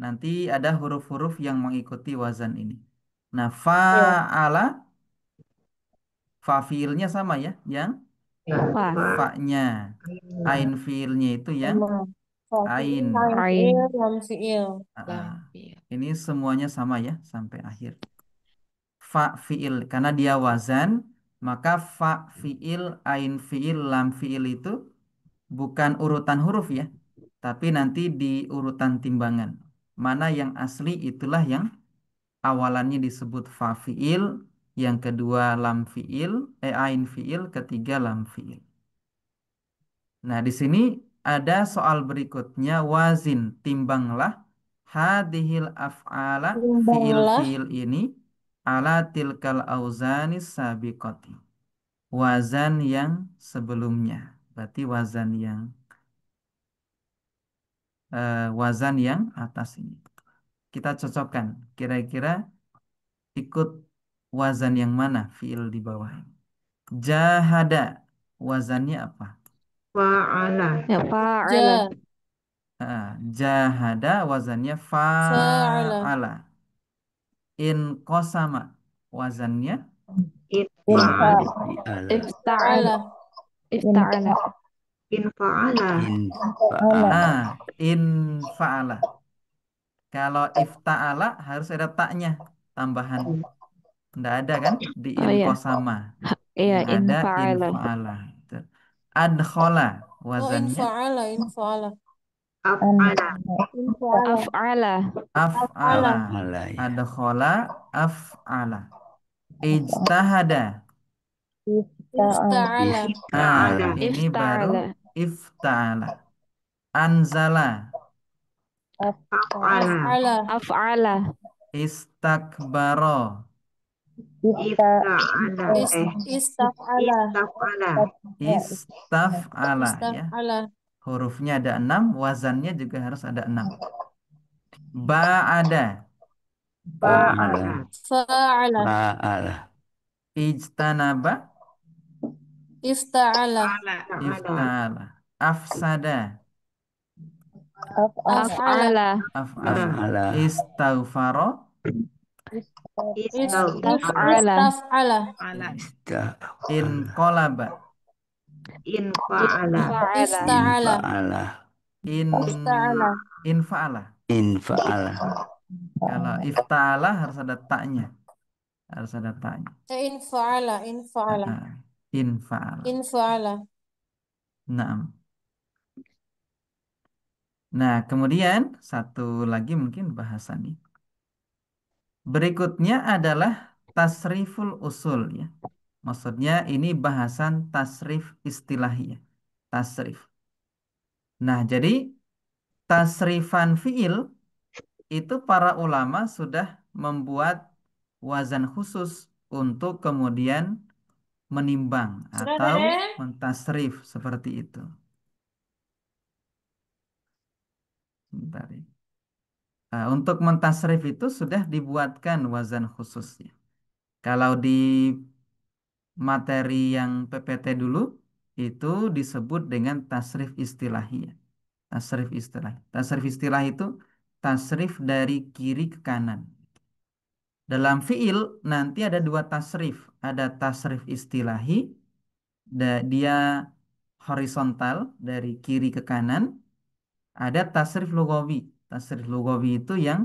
[SPEAKER 1] Nanti ada huruf-huruf yang mengikuti wazan ini. Nah,
[SPEAKER 4] Ya.
[SPEAKER 1] fa'ala, fa fiilnya sama ya, yang
[SPEAKER 3] Ya.
[SPEAKER 2] fa,
[SPEAKER 3] Fa.
[SPEAKER 1] fa-nya. Ain
[SPEAKER 3] Ain.
[SPEAKER 1] fiilnya itu yang
[SPEAKER 4] Sama. Fa
[SPEAKER 1] ain.
[SPEAKER 4] fiil, ain fiil,
[SPEAKER 2] ain,
[SPEAKER 4] lam fiil.
[SPEAKER 1] Ah, ah.
[SPEAKER 3] Lam. Fiil.
[SPEAKER 1] Ini semuanya sama ya sampai akhir. Fa fiil karena dia wazan, maka fa fiil, ain fiil, lam fiil itu bukan urutan huruf ya, tapi nanti di urutan timbangan. Mana yang asli itulah yang awalannya disebut fa fiil, yang kedua lam fiil, ain fiil, ketiga lam fiil. Nah, di sini ada soal berikutnya wazin, timbanglah hadhil af'ala
[SPEAKER 4] Timbanglah.
[SPEAKER 1] fiil-fiil ini ala tilkal auzanis sabiqati. Wazan yang sebelumnya. Berarti wazan yang atas ini. Kita cocokkan. Kira-kira ikut wazan yang mana fiil di bawah ini. Jahada. Wazannya apa?
[SPEAKER 3] Fa'ala.
[SPEAKER 2] ya fa'ala,
[SPEAKER 4] Ja.
[SPEAKER 1] Jahada wazannya
[SPEAKER 4] Fa'ala.
[SPEAKER 1] fa'ala. In kosama wazannya
[SPEAKER 3] Itfa'ala.
[SPEAKER 2] ifta'ala,
[SPEAKER 4] Fa'ala.
[SPEAKER 2] ifta'ala,
[SPEAKER 3] Infa'ala.
[SPEAKER 1] in fa'ala. Kalau ifta'ala harus ada taknya tambahan. Nggak ada kan di
[SPEAKER 2] oh
[SPEAKER 1] in
[SPEAKER 2] ya,
[SPEAKER 1] kosama.
[SPEAKER 2] iya
[SPEAKER 1] Yang
[SPEAKER 2] in
[SPEAKER 1] ada in
[SPEAKER 2] fa'ala,
[SPEAKER 1] fa'ala. Gitu. Adkhola
[SPEAKER 4] Oh,
[SPEAKER 1] wazannya
[SPEAKER 4] infa'ala, infa'ala.
[SPEAKER 3] Af'ala.
[SPEAKER 4] Infa'ala.
[SPEAKER 2] af'ala,
[SPEAKER 1] af'ala.
[SPEAKER 4] Af'ala.
[SPEAKER 1] Adkhola af'ala. Ijtahada.
[SPEAKER 4] Ifta'ala.
[SPEAKER 3] Ifta'ala.
[SPEAKER 1] Ini baru
[SPEAKER 2] ifta'ala,
[SPEAKER 1] ifta'ala. Anzala.
[SPEAKER 3] Af'ala.
[SPEAKER 4] Af'ala.
[SPEAKER 2] af'ala,
[SPEAKER 1] Istakbaro.
[SPEAKER 3] Ifta'ala.
[SPEAKER 4] Istaf'ala.
[SPEAKER 3] Istaf'ala.
[SPEAKER 1] Istaf'ala ya.
[SPEAKER 4] Istaf'ala.
[SPEAKER 1] Hurufnya ada 6, wazannya juga harus ada 6. Ba'ada.
[SPEAKER 3] Fa'ala.
[SPEAKER 4] Fa'ala.
[SPEAKER 1] Ijtanaba.
[SPEAKER 4] Ifta'ala.
[SPEAKER 3] Fa'ala.
[SPEAKER 1] Iftala. Afsada.
[SPEAKER 4] Af'ala.
[SPEAKER 2] af'ala,
[SPEAKER 1] Af'ala. Istaghfaro.
[SPEAKER 3] Istaf'ala.
[SPEAKER 2] af'ala,
[SPEAKER 4] Istaf'ala.
[SPEAKER 1] Inqalaba.
[SPEAKER 3] Infa'ala.
[SPEAKER 2] fa'ala,
[SPEAKER 4] Ifta'ala.
[SPEAKER 1] In
[SPEAKER 4] Ifta'ala.
[SPEAKER 1] infa'ala. Kalau ifta'ala harus ada taknya. Harus ada taknya.
[SPEAKER 4] Infa'ala. Infa'ala.
[SPEAKER 1] Infa'ala.
[SPEAKER 4] Infa'ala.
[SPEAKER 1] Naam. Nah, kemudian satu lagi mungkin bahasan ini. Berikutnya adalah tasriful usul ya. Maksudnya ini bahasan tasrif istilahi ya. Tasrif. Nah, jadi tasrifan fiil itu para ulama sudah membuat wazan khusus untuk kemudian menimbang
[SPEAKER 4] Sudah,
[SPEAKER 1] atau
[SPEAKER 4] Dede?
[SPEAKER 1] mentasrif seperti itu. Sebentar ya. Untuk mentasrif itu sudah dibuatkan wazan khususnya. Kalau di materi yang PPT dulu itu disebut dengan tasrif istilahi ya. Tasrif istilah. Tasrif istilah itu tasrif dari kiri ke kanan. Dalam fiil nanti ada dua tasrif. Ada tasrif istilahi, dia horizontal dari kiri ke kanan. Ada tasrif lugawi. Tasrif lugawi itu yang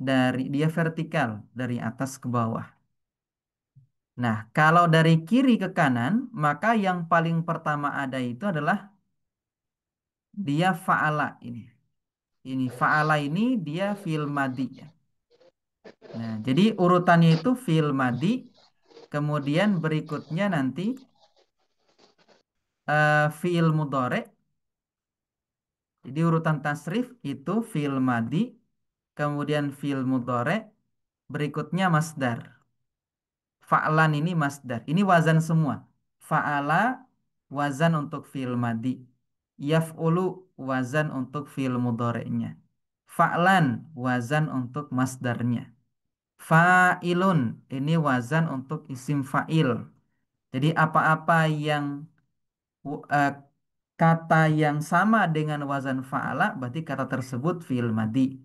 [SPEAKER 1] dari dia vertikal dari atas ke bawah. Nah, kalau dari kiri ke kanan, maka yang paling pertama ada itu adalah dia fa'ala ini. Ini fa'ala ini dia fi'il madhi ya. Nah, jadi urutannya itu fi'il madi, kemudian berikutnya nanti fi'il mudhari. Jadi urutan tasrif itu fi'il madi, kemudian fi'il mudhari, berikutnya masdar. Fa'lan ini masdar. Ini wazan semua. Fa'ala wazan untuk fi'il madi. Yaf'ulu wazan untuk fi'il mudhari'nya. Fa'lan wazan untuk masdarnya. Fa'ilun ini wazan untuk isim fa'il. Jadi apa-apa yang w- eh, kata yang sama dengan wazan fa'ala berarti kata tersebut fi'il madi.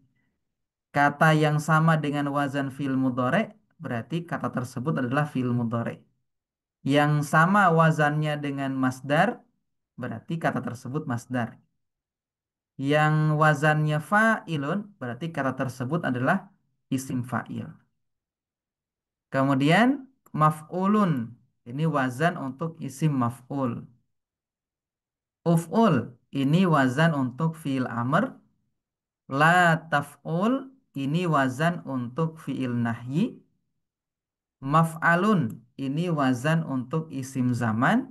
[SPEAKER 1] Kata yang sama dengan wazan fi'il mudhari berarti kata tersebut adalah fi'il mudhari. Yang sama wazannya dengan masdar berarti kata tersebut masdar. Yang wazannya fa'ilun berarti kata tersebut adalah isim fa'il. Kemudian maf'ulun ini wazan untuk isim maf'ul. Uf'ul ini wazan untuk fi'il amr. La taf'ul ini wazan untuk fi'il nahyi. Maf'alun ini wazan untuk isim zaman.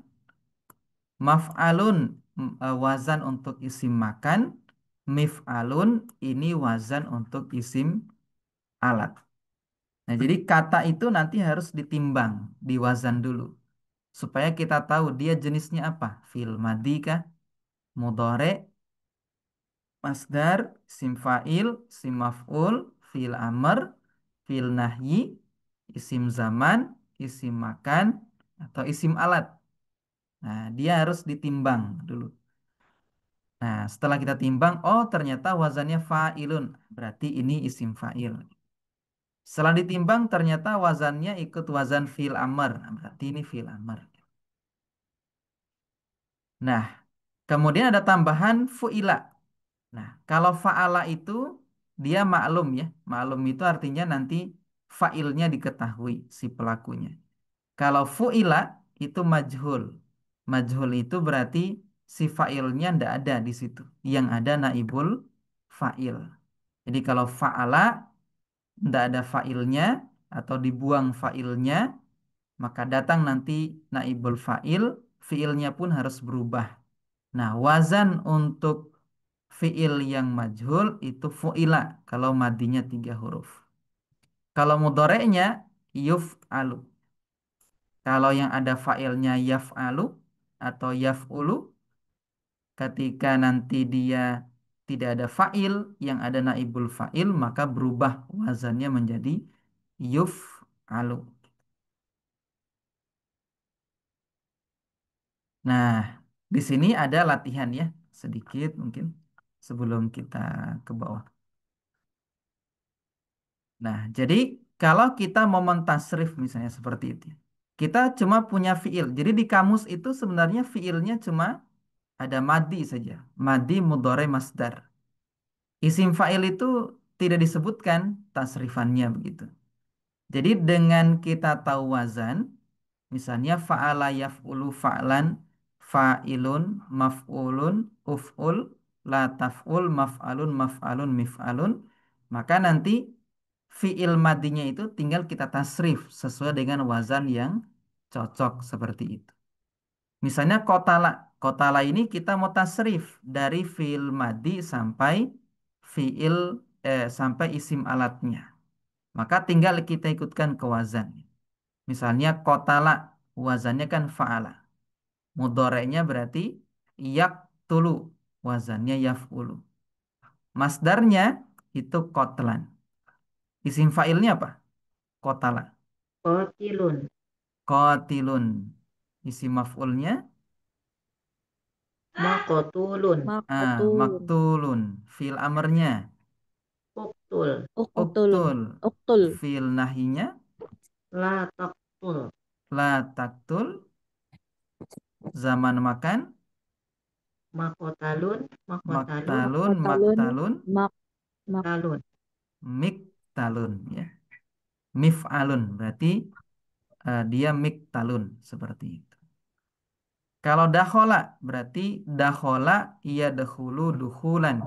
[SPEAKER 1] Maf'alun wazan untuk isim makan. Mif'alun ini wazan untuk isim alat. Nah, jadi kata itu nanti harus ditimbang, diwazan dulu. Supaya kita tahu dia jenisnya apa. Fi'il madi kah? Mudhari, masdar, isim fa'il, isim maf'ul, fi'il amr, fi'il nahyi, isim zaman, isim makan, atau isim alat. Nah, dia harus ditimbang dulu. Nah, setelah kita timbang, oh ternyata wazannya fa'ilun. Berarti ini isim fa'il. Setelah ditimbang, ternyata wazannya ikut wazan fi'il amr. Nah, berarti ini fi'il amr. Nah, kemudian ada tambahan fu'ila. Nah, kalau fa'ala itu dia maklum ya. Maklum itu artinya nanti fa'ilnya diketahui si pelakunya. Kalau fu'ila itu majhul. Majhul itu berarti si fa'ilnya ndak ada di situ. Yang ada naibul fa'il. Jadi kalau fa'ala ndak ada fa'ilnya atau dibuang fa'ilnya, maka datang nanti naibul fa'il, fi'ilnya pun harus berubah. Nah, wazan untuk fi'il yang majhul itu fu'ila kalau madinya 3 huruf. Kalau mudhoreknya yuf'alu. Kalau yang ada fa'ilnya yaf'alu atau yaf'ulu, ketika nanti dia tidak ada fa'il, yang ada naibul fa'il, maka berubah wazannya menjadi yuf'alu. Nah, di sini ada latihan ya, sedikit mungkin sebelum kita ke bawah. Nah, jadi kalau kita mau mentasrif misalnya seperti itu, kita cuma punya fiil. Jadi di kamus itu sebenarnya fiilnya cuma ada madi saja, madi mudhore masdar. Isim fa'il itu tidak disebutkan tasrifannya begitu. Jadi dengan kita tahu wazan, misalnya fa'ala yaf'ulu fa'lan, fa'ilun, maf'ulun, uf'ul, la taf'ul, maf'alun, maf'alun, mif'alun, maka nanti fi'il madinya itu tinggal kita tasrif sesuai dengan wazan yang cocok seperti itu. Misalnya kotala. Kotala ini kita mau tasrif dari fi'il madi sampai fi'il sampai isim alatnya. Maka tinggal kita ikutkan ke wazan. Misalnya kotala, wazannya kan fa'ala. Mudorenya berarti yaktulu, wazannya yaf'ulu. Masdarnya itu kotlan. Isim fa'ilnya apa? Kotala.
[SPEAKER 3] Qatilun,
[SPEAKER 1] Kotilun. Isim maf'ulnya
[SPEAKER 3] maqtulun,
[SPEAKER 2] Maqtulun.
[SPEAKER 1] maktulun. Fil amarnya
[SPEAKER 3] uqtul,
[SPEAKER 2] Uqtulun.
[SPEAKER 1] uktul.
[SPEAKER 2] Uqtul.
[SPEAKER 1] Fil nahinya
[SPEAKER 3] la taqtul,
[SPEAKER 1] la taktul. Zaman makan
[SPEAKER 3] maqtalun, maqtalun,
[SPEAKER 1] maktalun,
[SPEAKER 2] Maqtalun.
[SPEAKER 1] maktalun,
[SPEAKER 2] Mak. Mak.
[SPEAKER 3] talun,
[SPEAKER 1] miktalun ya. Mif'alun berarti dia miktalun seperti itu. Kalau dakhola berarti dakhola ia dahulu duhulan.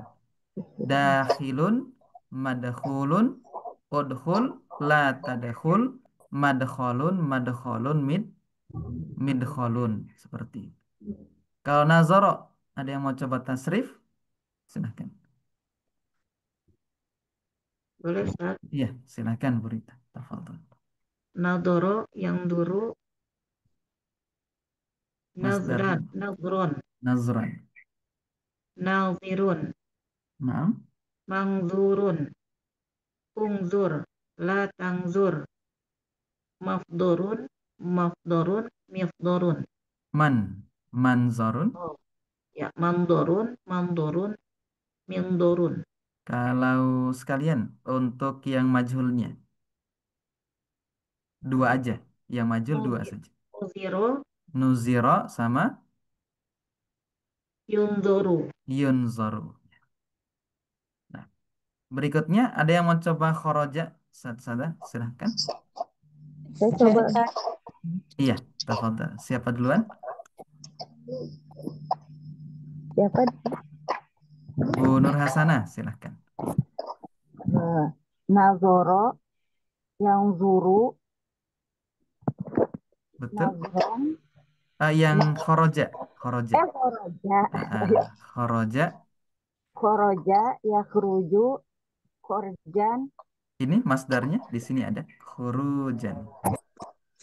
[SPEAKER 1] Dakhilun madkhulun udhul, la tadkhul, madkholun, madkholun, midkholun. Seperti itu. Kalau nazoro, ada yang mau coba tasrif? Silahkan.
[SPEAKER 3] Boleh Ustaz?
[SPEAKER 1] Iya, silahkan Burita. Tafadhol.
[SPEAKER 3] Nadoro yang duru, nazran,
[SPEAKER 1] Masdarnya.
[SPEAKER 3] nazron,
[SPEAKER 1] Nazran.
[SPEAKER 3] nazirun,
[SPEAKER 1] Naam.
[SPEAKER 3] mangzurun, ungzur, la tangzur, mafdurun, mafdurun, mifdurun.
[SPEAKER 1] Manzorun.
[SPEAKER 3] Oh, ya, mandorun, mandorun, mindorun.
[SPEAKER 1] Kalau sekalian untuk yang majhulnya dua aja, yang majhul dua saja.
[SPEAKER 3] Uziro,
[SPEAKER 1] Nuziro sama
[SPEAKER 3] yunzoru.
[SPEAKER 1] yunzoru. Nah, berikutnya ada yang mau coba khoroja? Sada, silahkan.
[SPEAKER 5] Saya coba.
[SPEAKER 1] Iya, tafadhal. Siapa duluan?
[SPEAKER 5] Siapa?
[SPEAKER 1] Bu Nur Hasanah, silahkan.
[SPEAKER 5] Nazoro, yang zuru,
[SPEAKER 1] Betul?
[SPEAKER 5] nazron,
[SPEAKER 1] Yang khoroja, khoroja.
[SPEAKER 5] khoroja,
[SPEAKER 1] Khoroja.
[SPEAKER 5] khoroja, ya keruju, khorjan.
[SPEAKER 1] Ini masdarnya di sini ada khurujan.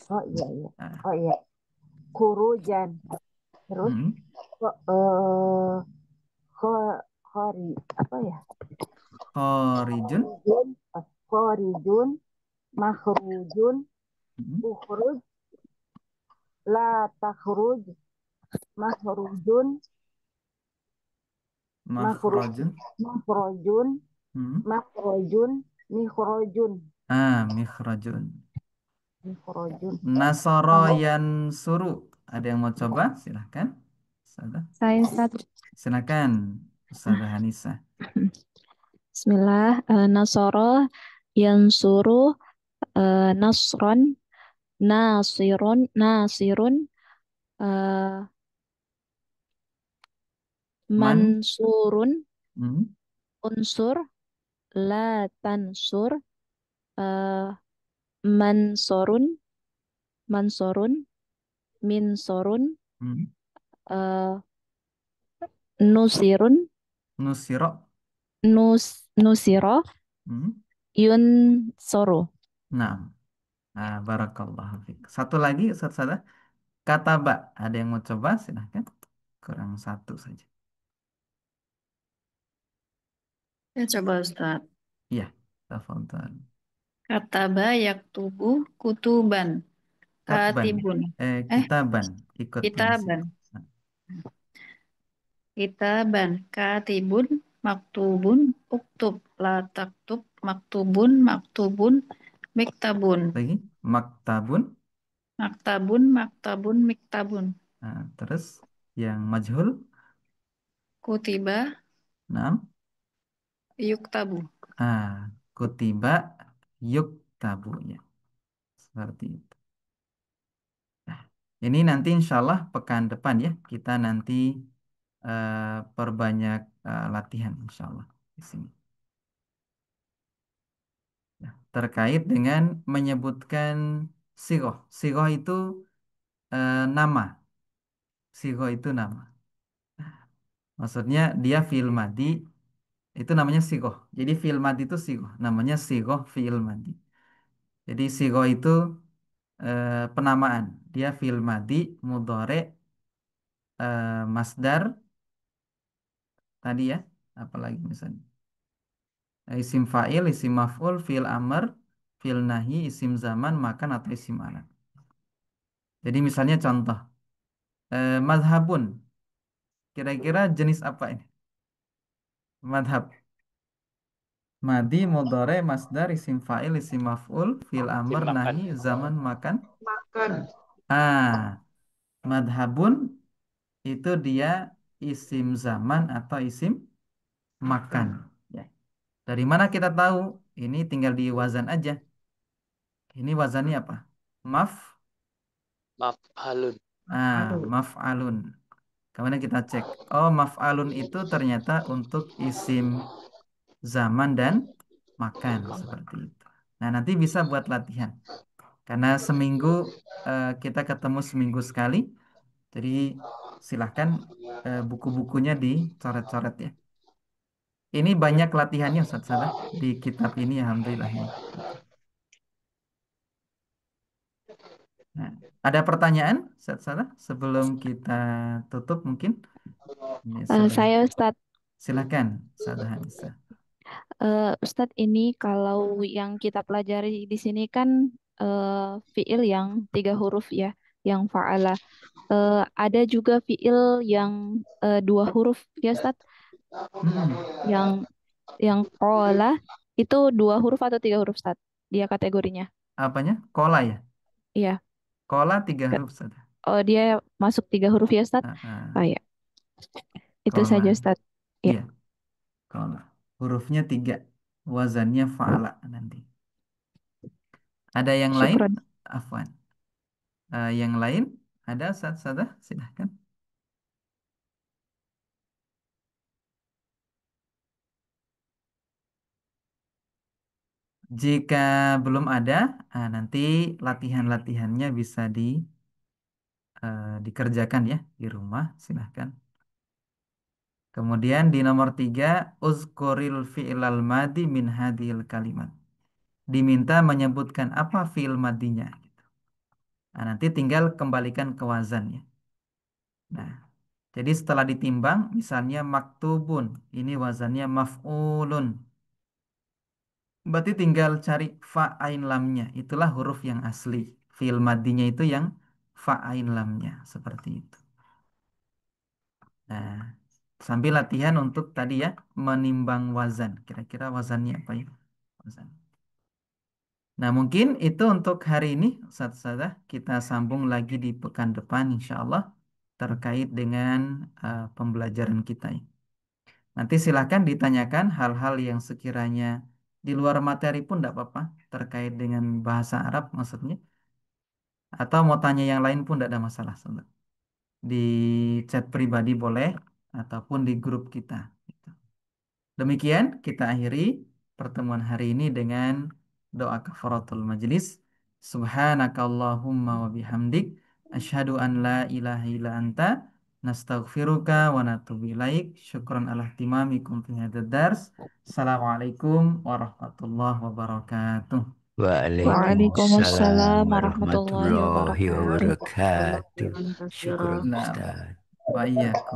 [SPEAKER 5] Oh iya iya.
[SPEAKER 1] Ah,
[SPEAKER 5] Oh iya. Kurujan. Terus
[SPEAKER 1] hmm.
[SPEAKER 5] kok khori apa ya?
[SPEAKER 1] Khorijun.
[SPEAKER 5] Khorijun, khorijun, makhrujun,
[SPEAKER 1] Hmm.
[SPEAKER 5] ukhruj, la takhruj, makhrujun, makruj,
[SPEAKER 1] Makhrajun.
[SPEAKER 5] makhrujun,
[SPEAKER 1] Hmm.
[SPEAKER 5] makhrujun, mikhrujun,
[SPEAKER 1] Mikhrajun.
[SPEAKER 5] mikhrujun.
[SPEAKER 1] Nasara
[SPEAKER 5] Oh,
[SPEAKER 1] yansuru. Ada yang mau coba? Silahkan. Ustazah.
[SPEAKER 2] Saya Ustaz.
[SPEAKER 1] Silakan, Ustazah Hanisa.
[SPEAKER 2] Bismillah. Nasoro yansuru nasron nasirun eh,
[SPEAKER 1] Man.
[SPEAKER 2] mansurun
[SPEAKER 1] Hmm.
[SPEAKER 2] unsur la tansur eh, mansorun mansorun minsorun
[SPEAKER 1] Hmm.
[SPEAKER 2] eh, nusirun
[SPEAKER 1] Nusiro.
[SPEAKER 2] nusiro
[SPEAKER 1] Hmm.
[SPEAKER 2] yunsoru.
[SPEAKER 1] Nah, barakallahu fiik. Satu lagi, Ustazah. Kataba. Ada yang mau coba? Silahkan. Kurang satu saja.
[SPEAKER 6] Ya, coba Ustaz.
[SPEAKER 1] Iya, tafadhal.
[SPEAKER 6] Kataba yaktubu kutuban.
[SPEAKER 1] Katban.
[SPEAKER 6] Katibun. Eh,
[SPEAKER 1] Kitaban. Ikut prinsip.
[SPEAKER 6] kitaban. Kitaban. Katibun. Maktubun. Uktub. La taktub. Maktubun. Maktubun. Miktabun.
[SPEAKER 1] Lagi. Maktabun.
[SPEAKER 6] Maktabun. Maktabun. Miktabun.
[SPEAKER 1] Nah, terus yang majhul.
[SPEAKER 6] Kutiba.
[SPEAKER 1] Nah.
[SPEAKER 6] Yuktabu.
[SPEAKER 1] Kutiba yuk tabunya. Seperti itu. Nah, ini nanti insya Allah pekan depan ya. Kita nanti perbanyak latihan insya Allah di sini. Nah, terkait dengan menyebutkan sigoh. Sigoh itu nama. Sigoh itu nama. Maksudnya dia fi'il madi itu namanya sigoh. Jadi fi'il madi itu sigoh. Namanya sigoh fi'il madi. Jadi sigoh itu penamaan. Dia fi'il madi, mudhore, masdar tadi ya. Apalagi misalnya. Isim fa'il, isim maf'ul, fi'il amr, fi'il nahi, isim zaman, makan atau isim alat. Jadi misalnya contoh. Madhabun. Kira-kira jenis apa ini? Madhab. Madi, mudhore, masdar, isim fa'il, isim maf'ul, fi'il amr, nahi, zaman, makan.
[SPEAKER 3] Makan.
[SPEAKER 1] Ah, madhabun itu dia isim zaman atau isim makan. Ya. Dari mana kita tahu? Ini tinggal di wazan aja. Ini wazannya apa? Maf.
[SPEAKER 7] Maf'alun.
[SPEAKER 3] Halo.
[SPEAKER 1] Maf'alun. Kemudian kita cek. Oh, maf'alun itu ternyata untuk isim zaman dan makan seperti itu. Nah, nanti bisa buat latihan. Karena seminggu kita ketemu seminggu sekali. Jadi silahkan buku-bukunya dicoret-coret ya. Ini banyak latihannya Ustaz Sadah di kitab ini alhamdulillah ini. Nah, ada pertanyaan Ustaz Sadah sebelum kita tutup mungkin? Ini sudah.
[SPEAKER 2] Saya Ustadz,
[SPEAKER 1] Silakan Sadah Anissa.
[SPEAKER 2] Ustadz ini kalau yang kita pelajari di sini kan fiil yang 3 huruf ya, yang fa'ala. Ada juga fiil yang 2 huruf ya Ustadz,
[SPEAKER 1] Hmm,
[SPEAKER 2] yang qala itu 2 huruf atau 3 huruf Ustadz? Dia kategorinya.
[SPEAKER 1] apanya? Kola ya?
[SPEAKER 2] Iya.
[SPEAKER 1] Kola tiga
[SPEAKER 2] Ke-
[SPEAKER 1] huruf Sadah.
[SPEAKER 2] Oh, dia masuk 3 huruf ya Ustadz?
[SPEAKER 1] Ah,
[SPEAKER 2] Oh
[SPEAKER 1] ah.
[SPEAKER 2] ya, itu
[SPEAKER 1] Kola.
[SPEAKER 2] saja Ustadz. Ya,
[SPEAKER 1] Iya, kola. Hurufnya 3. Wazannya fa'ala nanti. Ada yang lain?
[SPEAKER 2] syukron.
[SPEAKER 1] Afwan. Yang lain? Ada Ustaz Sadah? Silahkan. Jika belum ada, nanti latihan-latihannya bisa dikerjakan ya di rumah, silahkan. Kemudian di nomor 3, uzkuril fi'lal madi min hadhil kalimat. Diminta menyebutkan apa fi'il madinya. Gitu. Nah, nanti tinggal kembalikan ke wazan ya. Nah, jadi setelah ditimbang, misalnya maktubun, ini wazannya maf'ulun. Berarti tinggal cari fa ain lamnya. Itulah huruf yang asli. Fi'il madinya itu yang fa ain lamnya. Seperti itu. Nah, sambil latihan untuk tadi ya, menimbang wazan. Kira-kira wazannya apa ya? Wazan. Nah, mungkin itu untuk hari ini. Ustaz Sadah, kita sambung lagi di pekan depan insya Allah. Terkait dengan pembelajaran kita ya. Nanti silahkan ditanyakan hal-hal yang sekiranya di luar materi pun tidak apa-apa. Terkait dengan bahasa Arab maksudnya. Atau mau tanya yang lain pun tidak ada masalah. Sobat. Di chat pribadi boleh ataupun di grup kita. Gitu. Demikian kita akhiri pertemuan hari ini dengan doa kafaratul majlis. Subhanakallahumma wa bihamdik. Asyhadu an la ilaha illa anta. Nastaghfiruka wa natubu ilaik. Syukran ala ihtimamikum fi hadzal dars. Assalamualaikum warahmatullahi wabarakatuh.
[SPEAKER 2] Waalaikumsalam
[SPEAKER 8] Waalaikumsalam
[SPEAKER 2] warahmatullahi
[SPEAKER 8] warahmatullahi
[SPEAKER 2] wabarakatuh.
[SPEAKER 8] wabarakatuh.
[SPEAKER 3] Jazakallahu khairan
[SPEAKER 8] Syukur
[SPEAKER 3] katsiran.
[SPEAKER 1] Nah,
[SPEAKER 8] Ustaz.
[SPEAKER 1] wa iyyakum.